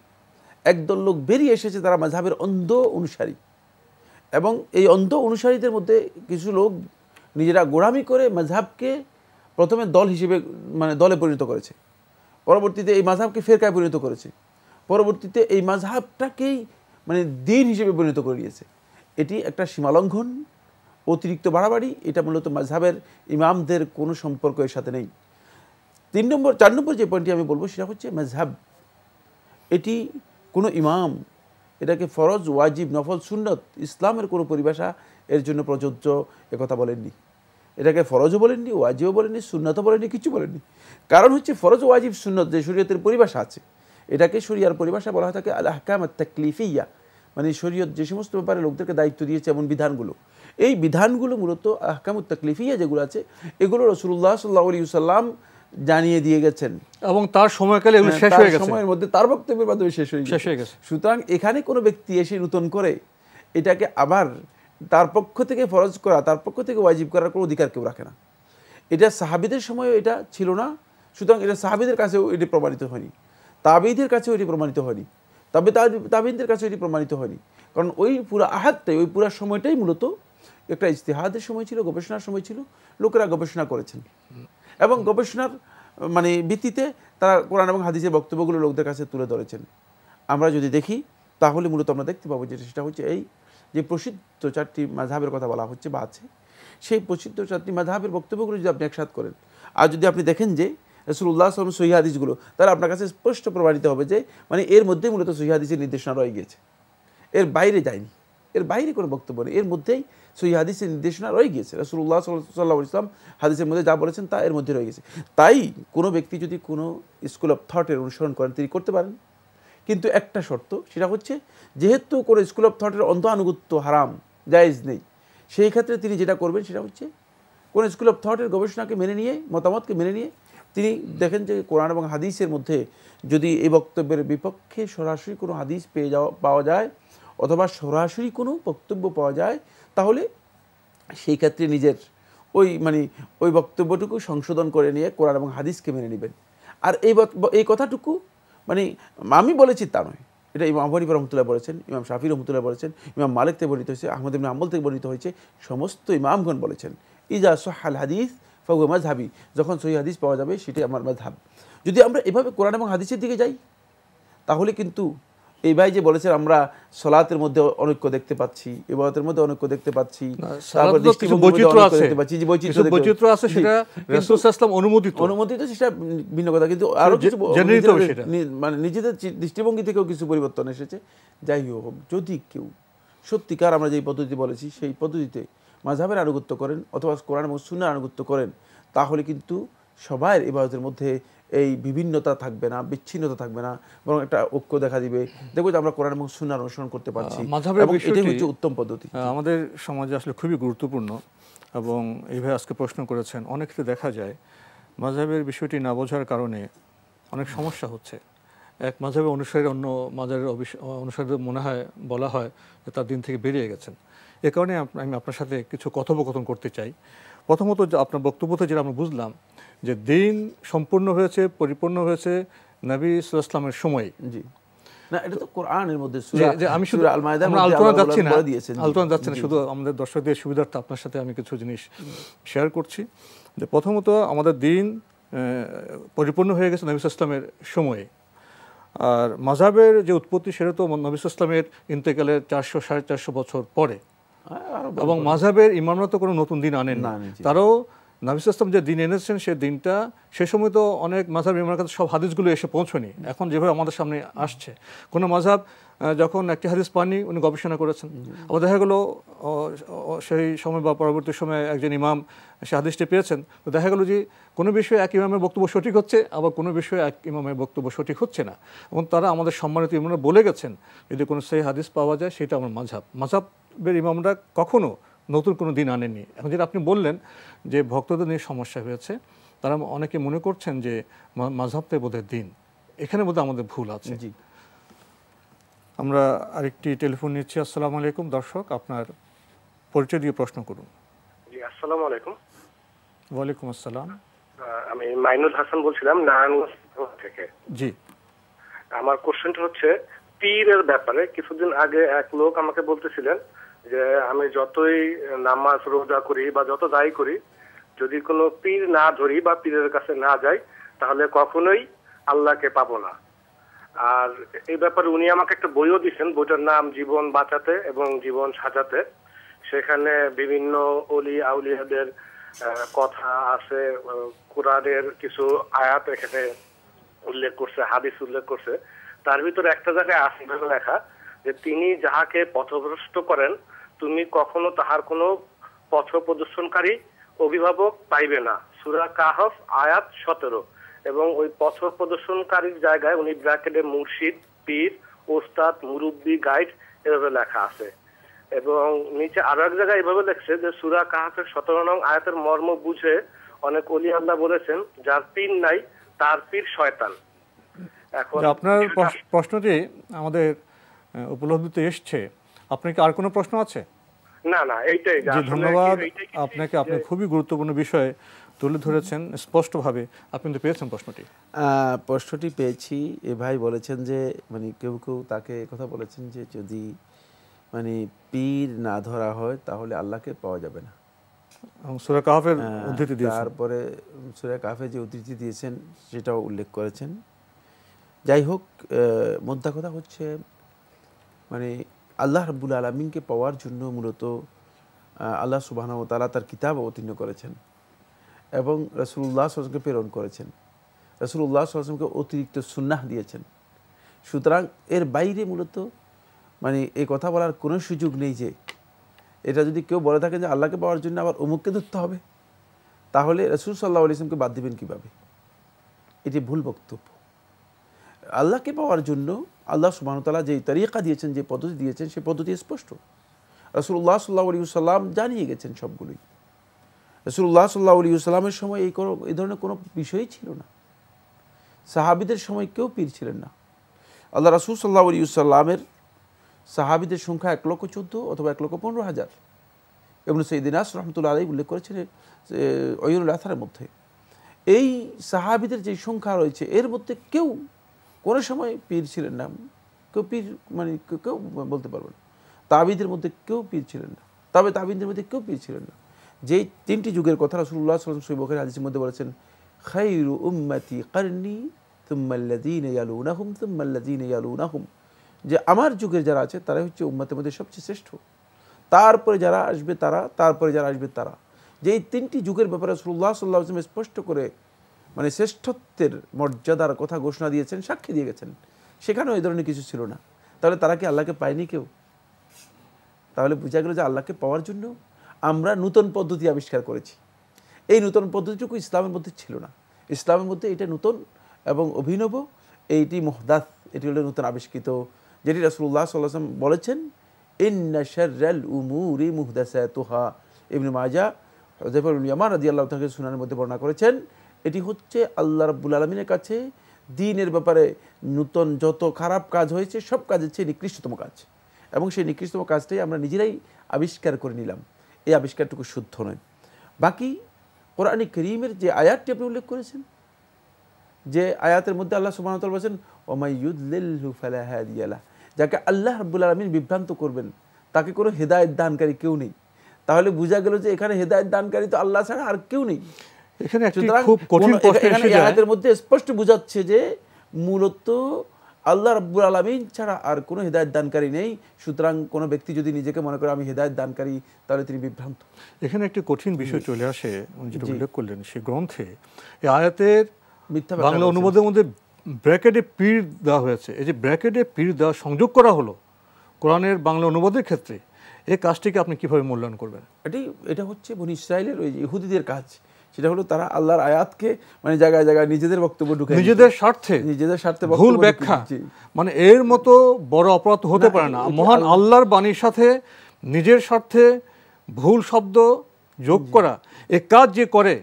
একদল লোক বেরিয়ে এসেছে, তারা মাযহাবের অন্ধ অনুসারী, এবং এই অন্ধ অনুসারীদের মধ্যে কিছু লোক নিজেরা গোড়ামি করে মাযহাবকে প্রথমে দল হিসেবে মানে দলে পরিণত করেছে, পরবর্তীতে এই মাযহাবকে ফেরকায় পরিণত করেছে, পরবর্তীতে এই মাযহাবটাকেই মানে দ্বীন হিসেবে পরিণত করে দিয়েছে। এটি একটা সীমালঙ্ঘন, অতিরিক্ত বাড়াবাড়ি। এটা মূলত মাযহাবের ইমামদের কোনো সম্পর্ক এর সাথে নেই। 4 নম্বর যে পয়েন্টটি আমি বলবো সেটা হচ্ছে মাযহাব এটি কোনো ইমাম এটাকে ফরজ, ওয়াজিব, নফল, সুন্নত, ইসলামের কোনো পরিভাষা এর জন্য প্রযোজ্য একথা বলেননি। এটাকে ফরজও বলেননি, ওয়াজিবও বলেননি, সুন্নতও বলেননি, কিছু বলেননি। কারণ হচ্ছে ফরজ, ওয়াজিব, সুন্নত যে শরীয়তের পরিভাষা আছে, এটাকে শরিয়ার পরিভাষা বলা হয় থাকে আল আহকাম আত তাকলিফিয়া, মানে শরীয়ত যে সমস্ত ব্যাপারে লোকদেরকে দায়িত্ব দিয়েছে এমন বিধানগুলো, এই বিধানগুলো মূলত আহকামুত তাকলিফিয়া যেগুলো আছে, এগুলো রাসূলুল্লাহ সাল্লাল্লাহু আলাইহি ওয়াসাল্লাম জানিয়ে দিয়ে গেছেন এবং তার সময়কালে এগুলো শেষ হয়ে গেছে, সময়ের মধ্যে তার বক্তব্যের মাধ্যমে শেষ হয়ে গেছে। সুতরাং এখানে কোনো ব্যক্তি এসে নতুন করে এটাকে আবার তার পক্ষ থেকে ফরজ করা, তার পক্ষ থেকে ওয়াজিব করার কোনো অধিকার কেউ রাখে না। এটা সাহাবীদের সময়ও এটা ছিল না, সুতরাং এটা সাহাবীদের কাছেও এটি প্রমাণিত হয়নি, তাবেঈদের কাছেও এটি প্রমাণিত হয়নি, তবে তাবেঈদের কাছেও এটি প্রমাণিত হয়নি। কারণ ওই পুরো আহাতটাই, ওই পুরো সময়টাই মূলত একটা ইজতিহাদের সময় ছিল, গবেষণার সময় ছিল, লোকেরা গবেষণা করেছেন এবং গবেষণার মানে ভিত্তিতে তারা কোরআন এবং হাদিসের বক্তব্যগুলো লোকদের কাছে তুলে ধরেছেন। আমরা যদি দেখি তাহলে মূলত আমরা দেখতে পাবো যে সেটা হচ্ছে এই যে প্রসিদ্ধ 4টি মাযহাবের কথা বলা হচ্ছে বা আছে, সেই প্রসিদ্ধ 4টি মাযহাবের বক্তব্যগুলো যদি আপনি একসাথে করেন আর যদি আপনি দেখেন যে রাসূলুল্লাহ সাল্লাল্লাহু আলাইহি ওয়াসাল্লাম সহিহ হাদিসগুলো, তাহলে আপনার কাছে স্পষ্ট প্রমাণিত হবে যে মানে এর মধ্যে মূলত সহিহ হাদিসের নির্দেশনা রয়ে গিয়েছে, এর বাইরে যায়নি, এর বাইরে কোনো বক্তব্য নেই, এর মধ্যেই সহিহ হাদিসের নির্দেশনা রয়ে গিয়েছে। রাসূলুল্লাহ সাল্লাল্লাহু আলাইহি ওয়াসাল্লাম হাদিসের মধ্যে যা বলেছেন তা এর মধ্যে রয়ে গেছে। তাই কোনো ব্যক্তি যদি কোনো স্কুল অফ থটের অনুসরণ করেন তিনি করতে পারেন, কিন্তু একটা শর্ত, সেটা হচ্ছে যেহেতু কোনো স্কুল অফ থটের অন্ধ আনুগত্য হারাম, জায়েজ নেই, সেই ক্ষেত্রে তিনি যেটা করবেন সেটা হচ্ছে কোন স্কুল অফ থটের গবেষণাকে মেনে নিয়ে, মতামতকে মেনে নিয়ে তিনি দেখেন যে কোরআন এবং হাদিসের মধ্যে যদি এই বক্তব্যের বিপক্ষে সরাসরি কোনো হাদিস পাওয়া যায় অথবা সরাসরি কোনো বক্তব্য পাওয়া যায়, তাহলে সেই ক্ষেত্রে নিজের ওই বক্তব্যটুকু সংশোধন করে নিয়ে কোরআন এবং হাদিসকে মেনে নেবেন। আর এই কথাটুকু মানে আমি বলেছি তা নয়, এটা ইমাম আবু হানিফা রহমতুল্লাহ বলেছেন, ইমাম শাফি রহমতুল্লাহ বলেছেন, ইমাম মালিক থেকে বর্ণিত হয়েছে, আহমদ ইবনে হাম্বল থেকে বর্ণিত হয়েছে, সমস্ত ইমামগণ বলেছেন ইজা সহাল হাদিস ফাহুয়া মাযহাবি, যখন সহিহ হাদিস পাওয়া যাবে সেটাই আমার মাযহাব। যদি আমরা এভাবে কোরআন এবং হাদিসের দিকে যাই তাহলে কিন্তু এই ভাই যে বলেছেন আমরা সালাতের মধ্যে অনৈক্য দেখতে পাচ্ছি, ইবাদতের মধ্যে অনৈক্য দেখতে পাচ্ছি, তারপর বৈচিত্র্য আছে, বৈচিত্র্য আছে, সেটা রাসূল সাল্লাল্লাহু আলাইহি ওয়াসাল্লাম অনুমোদিত, সেটা ভিন্ন কথা, কিন্তু আরো কিছু মানে নিজেদের দৃষ্টিভঙ্গি থেকেও কিছু পরিবর্তন এসেছে। যাই হোক, যদি কেউ সত্যিকার আমরা যে পদ্ধতি বলেছি সেই পদ্ধতিতে মাযহাবের আনুগত্য করেন অথবা কোরআন এবং সুন্নাহর আনুগত্য করেন, তাহলে কিন্তু সবার ইবাদতের মধ্যে এই বিভিন্নতা থাকবে না, বিচ্ছিন্নতা থাকবে না, বরং একটা ঐক্য দেখা দিবে। দেখো যে আমরা কোরআন এবং সুন্নাহর অনুসরণ করতে পারছি, এবং এটাই হচ্ছে উত্তম পদ্ধতি। আমাদের সমাজে আসলে খুবই গুরুত্বপূর্ণ, এবং এইভাবে আজকে প্রশ্ন করেছেন। অনেক ক্ষেত্রে দেখা যায় মাযহাবের বিষয়টি না বোঝার কারণে অনেক সমস্যা হচ্ছে। এক মাযহাবের অনুসারী অন্য মাযহাবের অনুসারীদের মনে হয়, বলা হয় যে তার দিন থেকে বেরিয়ে গেছেন। এ কারণে আমি আপনার সাথে কিছু কথোপকথন করতে চাই। প্রথমত আপনার বক্তব্যতে যেটা আমরা বুঝলাম যে দিন সম্পূর্ণ হয়েছে, পরিপূর্ণ হয়েছে নবী সাল্লাল্লাহু আলাইহি ওয়াসাল্লামের সময়ে। জি, না, এটা তো কোরআনের মধ্যে আমি শুধু সূরা আল মাইদার মধ্যে আলোচনা যাচ্ছি না, বলে দিয়েছেন। আলোচনা যাচ্ছে না, শুধু আমাদের দর্শকদের সুবিধার্থে আপনার সাথে আমি কিছু জিনিস শেয়ার করছি। যে প্রথমত আমাদের দিন পরিপূর্ণ হয়ে গেছে নবী সাল্লাল্লাহু আলাইহি ওয়াসাল্লামের সময়ে। আর মাযহাবের যে উৎপত্তি সেটা তো নবী সাল্লাল্লাহু আলাইহি ওয়াসাল্লামের ইন্তেকালের 400-450 বছর পরে, এবং মাযহাবের ইমামরা তো কোনো নতুন দিন আনেন না। তারাও নবী সাল্লাল্লাহু আলাইহি ওয়াসাল্লাম যে দিন এনেছেন সে দিনটা, সে সময় তো অনেক মাযহাব ইমামের কাছে সব হাদিসগুলো এসে পৌঁছয়নি। এখন যেভাবে আমাদের সামনে আসছে, কোনো মাযহাব যখন একটি হাদিস পাননি উনি গবেষণা করেছেন, আবার দেখা গেলো সেই সময় বা পরবর্তী সময়ে একজন ইমাম সে হাদিসটি পেয়েছেন, তো দেখা গেলো যে কোনো বিষয়ে এক ইমামের বক্তব্য সঠিক হচ্ছে, আবার কোনো বিষয়ে এক ইমামের বক্তব্য সঠিক হচ্ছে না। এবং তারা আমাদের সম্মানিত ইমামরা বলে গেছেন যদি কোনো সেই হাদিস পাওয়া যায় সেটা আমার মাযহাব। মাযহাবের ইমামরা কখনো নতুন কোনো দিন আনেননি। এখন যেটা আপনি বললেন যে ভক্তদের নিয়ে সমস্যা হয়েছে, তারা অনেকে মনে করছেন যে মাযহাবটাই বোধহয় দিন, এখানে বোধহয় আমাদের ভুল আছে। জি, আমরা আরেকটি টেলিফোন নিচ্ছি। আসসালামু আলাইকুম দর্শক, আপনার পরিচয় দিয়ে প্রশ্ন করুন। জি, আসসালামু আলাইকুম। ওয়ালাইকুম আসসালাম। আমি মাইনুল হাসান বলছিলাম নারায়ণগঞ্জ থেকে। জি, আমার কোশ্চেনটা হচ্ছে পীরের ব্যাপারে। কিছুদিন আগে এক লোক আমাকে বলতেছিলেন যে আমি যতই নামাজ রোজা করি বা যত যাই করি, যদি কোনো পীর না ধরি বা পীরের কাছে না যাই তাহলে কখনোই আল্লাহকে পাবো না। আর এই ব্যাপারে উনি আমাকে একটা বইও দিয়েছেন, বইটার নাম জীবন বাঁচাতে এবং জীবন সাজাতে। সেখানে বিভিন্ন অলি আউলিয়াদের কথা আছে, কোরআনের কিছু আয়াত এখানে উল্লেখ করছে, হাদিস উল্লেখ করছে। তার ভিতরে একটা জায়গায় আছে লেখা যে তিনি যাহাকে পথভ্রষ্ট করেন তুমি কখনো তাহার কোনো পথ প্রদর্শনকারী অভিভাবক পাইবে না। সূরা কাহফ আয়াত 17। এবং ওই পথ প্রদর্শনকারীর জায়গায় উনি ব্র্যাকেটে মুর্শিদ, পীর, ওস্তাদ, মুরব্বী, গাইড এভাবে লেখা আছে। এবং নিচে আরো এক জায়গায় এভাবে লেখছে যে সূরা কাহফের 17 নং আয়াতের মর্ম বুঝে অনেক ওলি আল্লাহ বলেছেন যার পীর নাই তার পীর শয়তান। এখন আপনার প্রশ্নটি আমাদের উপলব্ধিতে এসছে, আপনার কি আর কোনো প্রশ্ন আছে? না না, এইটাই। জি, ধন্যবাদ আপনাকে। আপনি খুবই গুরুত্বপূর্ণ বিষয় তুলে ধরেছেন স্পষ্টভাবে। আপনি তো পেয়েছেন প্রশ্নটি? প্রশ্নটি পেয়েছি। এ ভাই বলেছেন যে মানে কেউ কেউ তাকে কথা বলেছেন যে যদি মানে পীর না ধরা হয় তাহলে আল্লাহকে পাওয়া যাবে না। সূরা কাহফের উদ্ধৃতি দিয়েছেন, তারপরে সূরা কাহফে যে উদ্ধৃতি দিয়েছেন সেটাও উল্লেখ করেছেন। যাই হোক, মোদ্দা কথা হচ্ছে মানে আল্লাহ রাব্বুল আলামিনকে পাওয়ার জন্য মূলত আল্লাহ সুবহানাহু ওয়া তাআলা তার কিতাব অবতীর্ণ করেছেন এবং রাসূলুল্লাহ সাল্লাল্লাহু আলাইহি ওয়াসাল্লামকে প্রেরণ করেছেন। রাসূলুল্লাহ সাল্লাল্লাহু আলাইহি ওয়াসাল্লামকে অতিরিক্ত সুন্নাহ দিয়েছেন। সুতরাং এর বাইরে মূলত মানে এই কথা বলার কোনো সুযোগ নেই যে এটা যদি কেউ বলে থাকে যে আল্লাহকে পাওয়ার জন্য আবার অমুককে ধরতে হবে, তাহলে রাসূল সাল্লাল্লাহু আলাইহি ওয়াসাল্লামকে বাদ দিবেন কীভাবে? এটি ভুল বক্তব্য। আল্লাহকে পাওয়ার জন্য আল্লাহ সুবহানাহু ওয়া তাআলা যে তরিকা দিয়েছেন, যে পদ্ধতি দিয়েছেন, সেই পদ্ধতি স্পষ্ট। রাসূলুল্লাহ সাল্লাল্লাহু আলাইহি ওয়াসাল্লাম জানিয়ে গেছেন সবগুলোই। রাসূলুল্লাহ সাল্লাল্লাহু আলাইহি ওয়াসাল্লামের সময় এই ধরনের কোনো বিষয়ই ছিল না। সাহাবীদের সময় কেউ পীর ছিলেন না। আল্লাহ রাসূল সাল্লাল্লাহু আলাইহি ওয়াসাল্লামের সাহাবীদের সংখ্যা 1,14,000 অথবা 1,15,000। ইবনে সঈদ নাস রাহমাতুল্লাহ আলাইহি উল্লেখ করেছেন ওয়াইনুল আথারের মধ্যে। এই সাহাবীদের যে সংখ্যা রয়েছে এর মধ্যে কেউ কোনো সময় পীর ছিলেন না। কেউ পীর মানে কেউ বলতে পারবে না। তাবিদের মধ্যে কেউ পীর ছিলেন না, তবে তাবিদের মধ্যে কেউ পীর ছিলেন না। যেই তিনটি যুগের কথা রাসূলুল্লাহ সাল্লাল্লাহু আলাইহি ওয়াসাল্লাম সহিহ বুখারী হাদিসের মধ্যে বলেছেন, খায়রু উম্মতি কারনি থুম্মা আল্লাযীনা ইয়ালুনাহুম থুম্মা আল্লাযীনা ইয়ালুনাহুম, যে আমার যুগের যারা আছে তারাই হচ্ছে উম্মতের মধ্যে সবচেয়ে শ্রেষ্ঠ, তারপরে যারা আসবে তারা, তারপরে যারা আসবে তারা। যে এই তিনটি যুগের ব্যাপারে রাসূলুল্লাহ সাল্লাল্লাহু আলাইহি ওয়াসাল্লাম স্পষ্ট করে মানে শ্রেষ্ঠত্বের মর্যাদার কথা ঘোষণা দিয়েছেন, সাক্ষী দিয়ে গেছেন। সেখানেও এই ধরনের কিছু ছিল না। তাহলে তারা কি আল্লাহকে পায়নি কেউ? তাহলে বোঝা গেল যে আল্লাহকে পাওয়ার জন্য আমরা নূতন পদ্ধতি আবিষ্কার করেছি। এই নূতন পদ্ধতিটুকু ইসলামের মধ্যে ছিল না। ইসলামের মধ্যে এটা নূতন এবং অভিনব, এইটি মুহদাস, এটি হলো নূতন আবিষ্কৃত, যেটি রাসূলুল্লাহ সাল্লাল্লাহু আলাইহি ওয়াসাল্লাম বলেছেন ইন্না শাররাল উমুরি মুহদাসাতুহা। ইবনে মাজাহ হুযায়ফা ইবনে ইয়ামান রাদিয়াল্লাহু তাআলা সুনানের মধ্যে বর্ণনা করেছেন এটি হচ্ছে আল্লাহ রাব্বুল আলামিনের কাছে দ্বীনের ব্যাপারে নূতন যত খারাপ কাজ হয়েছে সব কাজের চেয়ে নিকৃষ্টতম কাজ, এবং সেই নিকৃষ্টতম কাজটাই আমরা নিজেরাই আবিষ্কার করে নিলাম। এই আবিষ্কারটুকু শুদ্ধ নয়। বাকি কোরআনে কারীমের যে আয়াতটি আপনি উল্লেখ করেছেন, যে আয়াতের মধ্যে আল্লাহ সুবহানাহু ওয়া তাআলা বলেছেন ওমাই ইউদলিলহু ফালা হাদিয়া লাহ, যাকে আল্লাহ রাব্বুল আলামিন বিভ্রান্ত করবেন তাকে কোনো হেদায়েত দানকারী কেউ নেই। তাহলে বোঝা গেল যে এখানে হেদায়েত দানকারী তো আল্লাহ ছাড়া আর কেউ নেই। এখানে একটি খুব কঠিন প্রশ্ন এসে যায়, আয়াতের মধ্যে স্পষ্ট বোঝাচ্ছে যে মূলত আল্লাহ রাব্বুল আলামিন ছাড়া আর কোনো হেদায়েত দানকারী নেই। সুতরাং কোনো ব্যক্তি যদি নিজেকে মনে করে আমি হেদায়েত দানকারী, তাহলে তিনি বিভ্রান্ত। এখানে একটি কঠিন বিষয় চলে আসে, যেটা উল্লেখ করলেন সেই গ্রন্থে এই আয়াতের বাংলা অনুবাদের মধ্যে ব্র্যাকেটে পীর দেওয়া হয়েছে। এই যে ব্র্যাকেটে পীর দেওয়া সংযোগ করা হলো কোরআনের বাংলা অনুবাদের ক্ষেত্রে, এই কাজটিকে আপনি কিভাবে মূল্যায়ন করবেন? এটা হচ্ছে বনি ইসরায়েলের ওই ইহুদিদের কাজ। সেটা হলো তারা আল্লাহর আয়াতকে মানে জায়গায় জায়গায় নিজেদের বক্তব্য ঢুকে নিজেদের স্বার্থে ভুল ব্যাখ্যা, মানে এর মতো বড় অপরাধ হতে পারে না। মহান আল্লাহর বাণীর সাথে নিজের স্বার্থে ভুল শব্দ যোগ করা, এই কাজ যে করে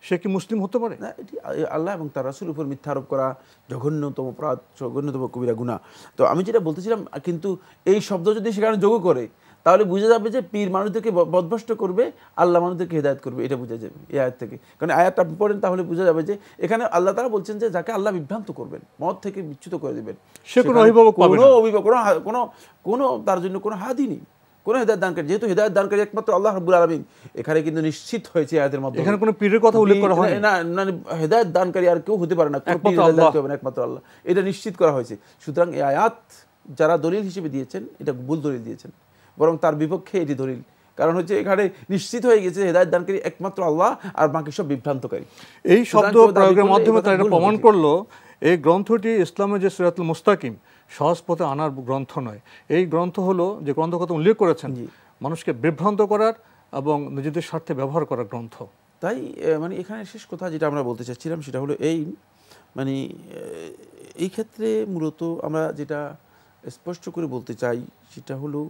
সে কি মুসলিম হতে পারে? না, এটি আল্লাহ এবং তার রাসূলের উপর মিথ্যা আরোপ করা জঘন্যতম অপরাধ, জঘন্যতম কবিরা গুনাহ। তো আমি যেটা বলতেছিলাম, কিন্তু এই শব্দ যদি সেখানে যোগ করে তাহলে বোঝা যাবে যে পীর মানুষদেরকে বদভস্ত করবে, আল্লাহ মানুষদেরকে হেদায়েত করবে, এটা বোঝা যাবে এই আয়াত থেকে। কারণ আয়াতটা আপনি পড়েন তাহলে বোঝা যাবে যে এখানে আল্লাহ তাআলা বলছেন যে যাকে আল্লাহ বিভ্রান্ত করবেন, মত থেকে বিচ্যুত করে দিবেন, সে কোনো অভিভাবক পাবে না, কোনো তার জন্য কোনো হাদি নেই, কোনো হেদায়েত দানকারী। যেহেতু হেদায়েত দানকারী একমাত্র আল্লাহ রাব্বুল আলামিন, এখানে কিন্তু নিশ্চিত হয়েছে আয়াতের মাধ্যমে, এখানে কোনো পীরের কথা উল্লেখ করা হয়নি। না, হেদায়েত দানকারী আর কেউ হতে পারে না, একমাত্র আল্লাহ, এটা নিশ্চিত করা হয়েছে। সুতরাং এই আয়াত যারা দলিল হিসেবে দিয়েছেন এটা ভুল দলিল দিয়েছেন, বরং তার বিপক্ষে এটি দলিল। কারণ হচ্ছে এখানে নিশ্চিত হয়ে গেছে হেদায়েত দানকারী একমাত্র আল্লাহ, আর বাকি সব বিভ্রান্তকারী। এই শব্দ প্রয়োগের মাধ্যমে তারা এটা প্রমাণ করলো এই গ্রন্থটি ইসলামের যে সিরাতুল মুস্তাকিম, সহজ পথে আনার গ্রন্থ নয়। এই গ্রন্থ হলো যে গ্রন্থ কথা উল্লেখ করেছেন মানুষকে বিভ্রান্ত করার এবং নিজেদের স্বার্থে ব্যবহার করার গ্রন্থ। তাই মানে এখানে শেষ কথা যেটা আমরা বলতে চাচ্ছিলাম সেটা হলো এই, মানে এই ক্ষেত্রে মূলত আমরা যেটা স্পষ্ট করে বলতে চাই সেটা হলো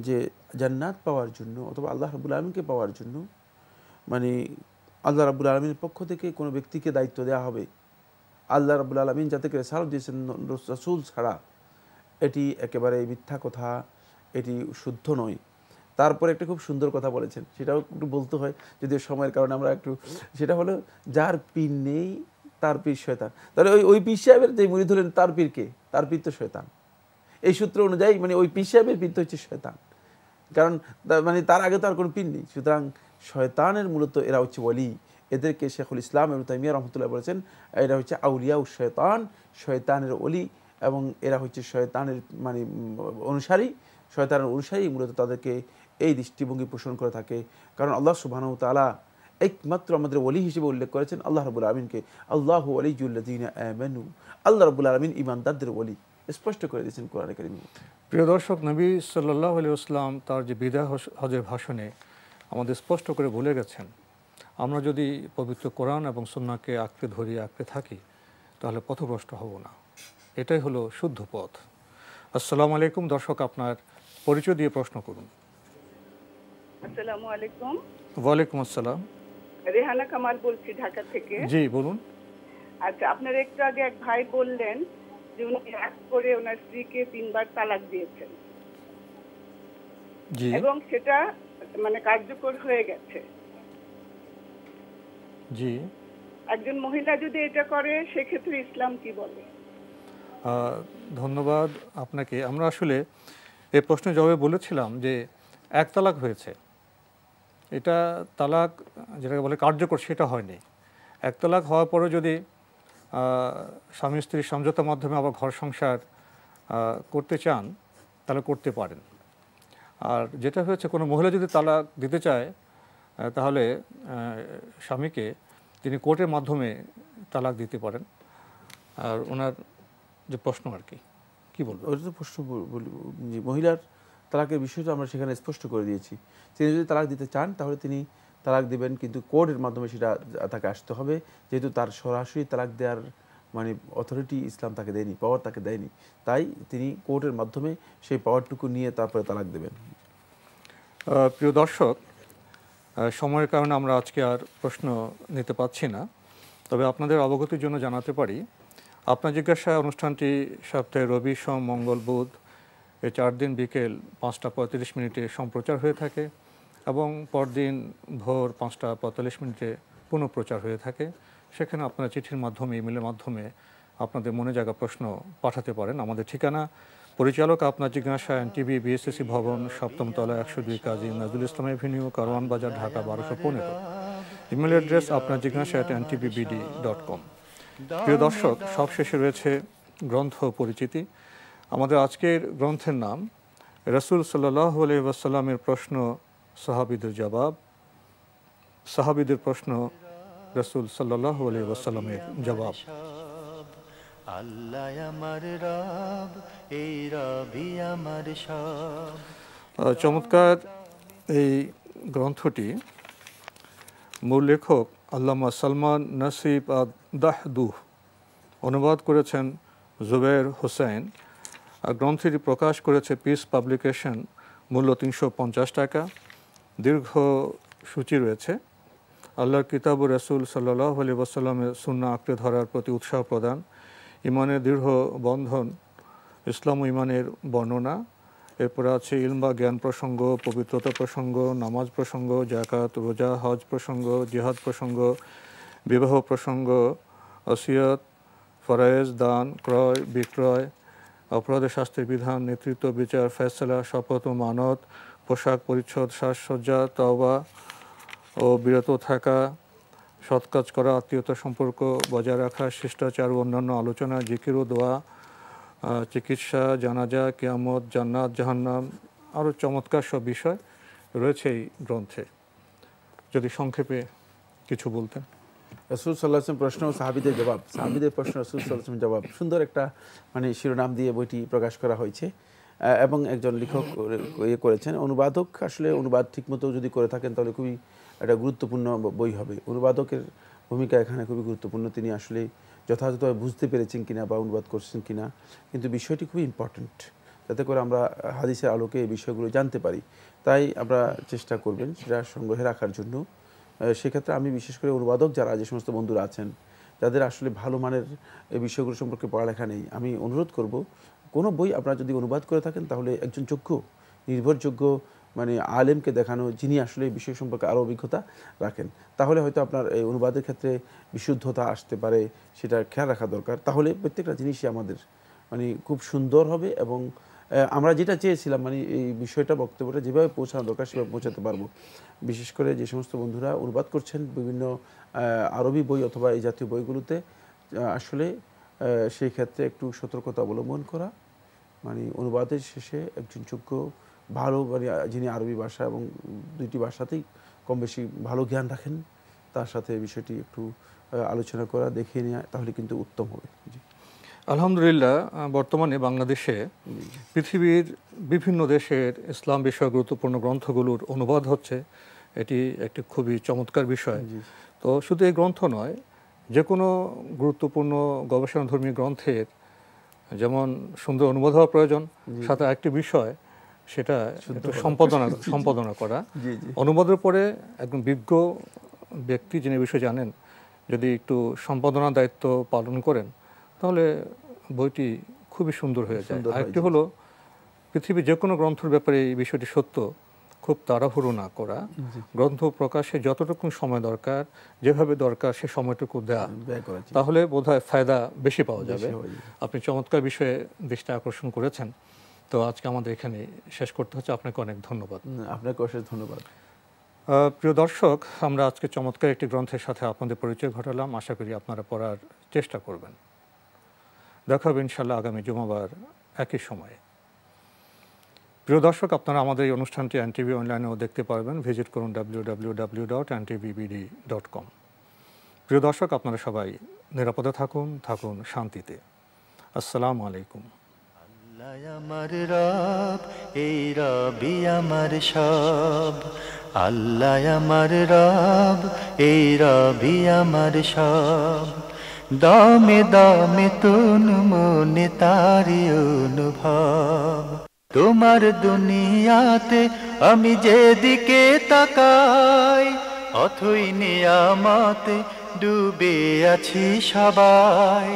যে জান্নাত পাওয়ার জন্য অথবা আল্লাহ রাব্বুল আলামিনকে পাওয়ার জন্য, মানে আল্লাহ রাব্বুল আলামিনের পক্ষ থেকে কোনো ব্যক্তিকে দায়িত্ব দেওয়া হবে। আল্লাহ রাব্বুল আলামিন যাতে রিসালাত দিয়েছেন রাসূল ছাড়া, এটি একেবারে মিথ্যা কথা, এটি শুদ্ধ নয়। তারপরে একটা খুব সুন্দর কথা বলেছেন, সেটাও একটু বলতে হয় যদিও সময়ের কারণে আমরা একটু, সেটা হলো যার পীর নেই তার পীর শয়তান। তাহলে ওই পীর সাহেবের যে মুরিদ হলেন তার পীরকে, তার পীর তো শয়তান। এই সূত্র অনুযায়ী মানে ওই পীর সাহেবের পীর তো হচ্ছে শয়তান, কারণ মানে তার আগে তো আর কোনো পীর নেই। সুতরাং শয়তানের মূলত এরা হচ্ছে ওলি। এদেরকে শেখুল ইসলাম ইবনে তাইমিয়া রাহমাতুল্লাহ বলেছেন এরা হচ্ছে আউলিয়া ও শয়তান, শয়তানের ওলি, এবং এরা হচ্ছে শয়তানের মানে অনুসারী। শয়তানের অনুসারী মূলত তাদেরকে এই দৃষ্টিভঙ্গি পোষণ করে থাকে। কারণ আল্লাহ সুবহানাহু ওয়া তাআলা একমাত্র আমাদের ওলি হিসেবে উল্লেখ করেছেন আল্লাহ রাব্বুল আলামিনকে, আল্লাহু ওয়ালিয়ুল্লাযিনা আমানু, আল্লাহ রাব্বুল আলামিন ঈমানদারদের ওলি স্পষ্ট করে দিয়েছেন কোরআনে কারীমে। প্রিয় দর্শক, নবী সাল্লাল্লাহু আলাইহি ওয়াসাল্লাম তার যে বিদায় হজের ভাষণে আমাদের স্পষ্ট করে বলে গেছেন, আমরা যদি পবিত্র কোরআন এবং সুন্নাহকে আঁকড়ে ধরি, আঁকড়ে থাকি, তাহলে পথভ্রষ্ট হব না। এটাই হলো শুদ্ধ পথ। আসসালামু আলাইকুম। দর্শক, আপনার পরিচয় দিয়ে প্রশ্ন করুন। আসসালামু আলাইকুম। ওয়ালাইকুম আসসালাম। রেহানা কামাল বলছি ঢাকা থেকে। জি বলুন। আচ্ছা, আপনার একটু আগে এক ভাই বললেন যে উনি এক করে ওনার স্ত্রীকে 3 বার তালাক দিয়েছেন, জি, এবং সেটা মানে কার্যকর হয়ে গেছে। জি, একজন মহিলা যদি এটা করে সেক্ষেত্রে ইসলাম কি বলে? ধন্যবাদ আপনাকে। আমরা আসলে এই প্রশ্নের জবাবে বলেছিলাম যে এক তালাক হয়েছে, এটা তালাক যেটাকে বলে কার্যকর সেটা হয়নি। এক তালাক হওয়ার পরে যদি স্বামী স্ত্রীর সমঝোতার মাধ্যমে আবার ঘর সংসার করতে চান তাহলে করতে পারেন। আর যেটা হয়েছে, কোনো মহিলা যদি তালাক দিতে চায় তাহলে স্বামীকে তিনি কোর্টের মাধ্যমে তালাক দিতে পারেন। আর ওনার যে প্রশ্ন আর কি বলবো, ওটা তো প্রশ্ন যে মহিলার তালাকের বিষয়টা আমরা সেখানে স্পষ্ট করে দিয়েছি। তিনি যদি তালাক দিতে চান তাহলে তিনি তালাক দিবেন, কিন্তু কোর্টের মাধ্যমে সেটা তাকে আসতে হবে, যেহেতু তার সরাসরি তালাক দেওয়ার মানে অথরিটি ইসলাম তাকে দেয়নি, পাওয়ার তাকে দেয়নি। তাই তিনি কোর্টের মাধ্যমে সেই পাওয়ারটুকু নিয়ে তারপরে তালাক দেবেন। প্রিয় দর্শক, সময়ের কারণে আমরা আজকে আর প্রশ্ন নিতে পারছি না, তবে আপনাদের অবগতির জন্য জানাতে পারি আপনার জিজ্ঞাসা অনুষ্ঠানটি সপ্তাহে রবি, সোম, মঙ্গল, বুধ এই 4 দিন বিকেল 5টা 45 সম্প্রচার হয়ে থাকে এবং পরদিন ভোর 5টা 45 পুনঃপ্রচার হয়ে থাকে। সেখানে আপনারা চিঠির মাধ্যমে, ইমেলের মাধ্যমে আপনাদের মনে জায়গা প্রশ্ন পাঠাতে পারেন। আমাদের ঠিকানা পরিচালক আপনার জিজ্ঞাসা, এনটিভি, বিএসএসি ভবন, 7ম তলা, 102 কাজী নজরুল ইসলাম এভিনিউ, কারওয়ান বাজার, ঢাকা 1215। ইমেল অ্যাড্রেস আপনার জিজ্ঞাসা @ntvbd.com। প্রিয় দর্শক, সবশেষে রয়েছে গ্রন্থ পরিচিতি। আমাদের আজকের গ্রন্থের নাম রাসূল সাল্লাল্লাহু আলাইহি ওয়াসাল্লামের প্রশ্ন, সাহাবীদের জবাব। সাহাবীদের প্রশ্ন, রাসূল সাল্লাল্লাহু আলাইহি ওয়াসাল্লামের জবাব। আল্লাহ আমার রব, এই রবই আমার সব। চমৎকার এই গ্রন্থটি মূল লেখক আল্লামা সালমান নাসিব আদ-দাহদুহ, অনুবাদ করেছেন জুবের হোসেন। গ্রন্থটি প্রকাশ করেছে পিস পাবলিকেশন, মূল্য 350 টাকা। দীর্ঘ সূচি রয়েছে। আল্লাহর কিতাব ও রাসূল সাল্লাল্লাহু আলাইহি ওয়াসাল্লামের সুন্নাহ আঁকড়ে ধরার প্রতি উৎসাহ প্রদান, ইমানের দৃঢ় বন্ধন, ইসলাম ও ইমানের বর্ণনা। এরপরে আছে ইলম বা জ্ঞান প্রসঙ্গ, পবিত্রতা প্রসঙ্গ, নামাজ প্রসঙ্গ, যাকাত, রোজা, হজ প্রসঙ্গ, জিহাদ প্রসঙ্গ, বিবাহ প্রসঙ্গ, ওসিয়ত, ফরায়েজ, দান, ক্রয় বিক্রয়, অপরাধের শাস্তির বিধান, নেতৃত্ব, বিচার, ফয়সালা, শপথ ও মানত, পোশাক পরিচ্ছদ, সাজসজ্জা, তওবা ও বিরত থাকা, সৎ কাজ করা, আত্মীয়তা সম্পর্ক বজায় রাখা, শিষ্টাচার ও অন্যান্য আলোচনা, জিকির ও দোয়া, চিকিৎসা, জানাজা, কিয়ামত, জান্নাত, জাহান্নাম, আরও চমৎকার সব বিষয় রয়েছে এই গ্রন্থে। যদি সংক্ষেপে কিছু বলতেন। রাসূল সাল্লাল্লাহু আলাইহি ওয়াসাল্লাম প্রশ্ন ও সাহাবীদের জবাব। সাহাবীদের প্রশ্ন, রাসূল সাল্লাল্লাহু আলাইহি ওয়াসাল্লাম জবাব। সুন্দর একটা শিরোনাম দিয়ে বইটি প্রকাশ করা হয়েছে এবং একজন লেখক করেছেন। অনুবাদক আসলে অনুবাদ ঠিকমতো যদি করে থাকেন তাহলে খুবই একটা গুরুত্বপূর্ণ বই হবে। অনুবাদকের ভূমিকা এখানে খুবই গুরুত্বপূর্ণ। তিনি আসলে যথাযথভাবে বুঝতে পেরেছেন কিনা বা অনুবাদ করছেন কিনা, কিন্তু বিষয়টি খুবই ইম্পর্ট্যান্ট, যাতে করে আমরা হাদিসের আলোকে এই বিষয়গুলো জানতে পারি। তাই আমরা চেষ্টা করবেন সেটা সংগ্রহে রাখার জন্য। সেক্ষেত্রে আমি বিশেষ করে অনুবাদক যারা, যে সমস্ত বন্ধুরা আছেন যাদের আসলে ভালো মানের এই বিষয়গুলো সম্পর্কে পড়ালেখা নেই, আমি অনুরোধ করব কোনো বই আপনারা যদি অনুবাদ করে থাকেন তাহলে একজন যোগ্য, নির্ভরযোগ্য আলেমকে দেখানো, যিনি আসলে এই বিষয় সম্পর্কে আরও অভিজ্ঞতা রাখেন। তাহলে হয়তো আপনার এই অনুবাদের ক্ষেত্রে বিশুদ্ধতা আসতে পারে, সেটা খেয়াল রাখা দরকার। তাহলে প্রত্যেকটা জিনিসই আমাদের খুব সুন্দর হবে এবং আমরা যেটা চেয়েছিলাম এই বিষয়টা, বক্তব্যটা যেভাবে পৌঁছানো দরকার সেভাবে পৌঁছাতে পারবো। বিশেষ করে যে সমস্ত বন্ধুরা অনুবাদ করছেন বিভিন্ন আরবি বই অথবা এই জাতীয় বইগুলোতে, আসলে সেই ক্ষেত্রে একটু সতর্কতা অবলম্বন করা। অনুবাদের শেষে একজন যোগ্য ভালো যিনি আরবি ভাষা এবং দুইটি ভাষাতেই কম বেশি ভালো জ্ঞান রাখেন, তার সাথে বিষয়টি একটু আলোচনা করা, দেখিয়ে নেওয়া, তাহলে কিন্তু উত্তম হবে। জি, আলহামদুলিল্লাহ, বর্তমানে বাংলাদেশে পৃথিবীর বিভিন্ন দেশের ইসলাম বিষয়ক গুরুত্বপূর্ণ গ্রন্থগুলোর অনুবাদ হচ্ছে। এটি একটি খুবই চমৎকার বিষয়। তো শুধু এই গ্রন্থ নয়, যে কোনো গুরুত্বপূর্ণ গবেষণাধর্মী গ্রন্থের যেমন সুন্দর অনুবাদ হওয়া প্রয়োজন, সাথে একটি বিষয় সেটা সম্পাদনা করা। অনুবাদের পরে একজন বিজ্ঞ ব্যক্তি যিনি বিষয় জানেন যদি একটু সম্পাদনার দায়িত্ব পালন করেন তাহলে বইটি খুবই সুন্দর হয়ে যায়। আরেকটি হলো পৃথিবীর যে কোনো গ্রন্থের ব্যাপারে এই বিষয়টি সত্য, খুব তাড়াহুড়ো না করা, গ্রন্থ প্রকাশে যতটুকু সময় দরকার, যেভাবে দরকার সে সময়টুকু দেয়া, তাহলে বোধহয় ফায়দা বেশি পাওয়া যাবে। আপনি চমৎকার বিষয়ে দৃষ্টি আকর্ষণ করেছেন। তো আজকে আমাদের এখানে শেষ করতে হচ্ছে। আপনাকে অনেক ধন্যবাদ। আপনাকে অশেষ ধন্যবাদ। প্রিয় দর্শক, আমরা আজকে চমৎকার একটি গ্রন্থের সাথে আপনাদের পরিচয় ঘটালাম। আশা করি আপনারা পড়ার চেষ্টা করবেন। দেখা হবে ইনশাআল্লাহ আগামী জুমাবার একই সময়ে। প্রিয় দর্শক, আপনারা আমাদের এই অনুষ্ঠানটি এনটিভি অনলাইনেও দেখতে পারবেন। ভিজিট করুন www.ntvbd.com। প্রিয় দর্শক, আপনারা সবাই নিরাপদে থাকুন শান্তিতে। আসসালামু আলাইকুম। আল্লাহ আমার রব, এই রবই আমার সব। আল্লাহ আমার রব, এই রবই আমার সব। দমে দমে তুন মনে তারি অনুভব। তোমার দুনিয়াতে আমি যেদিকে তাকাই, অথই নিয়ামতে ডুবে আছি সবাই।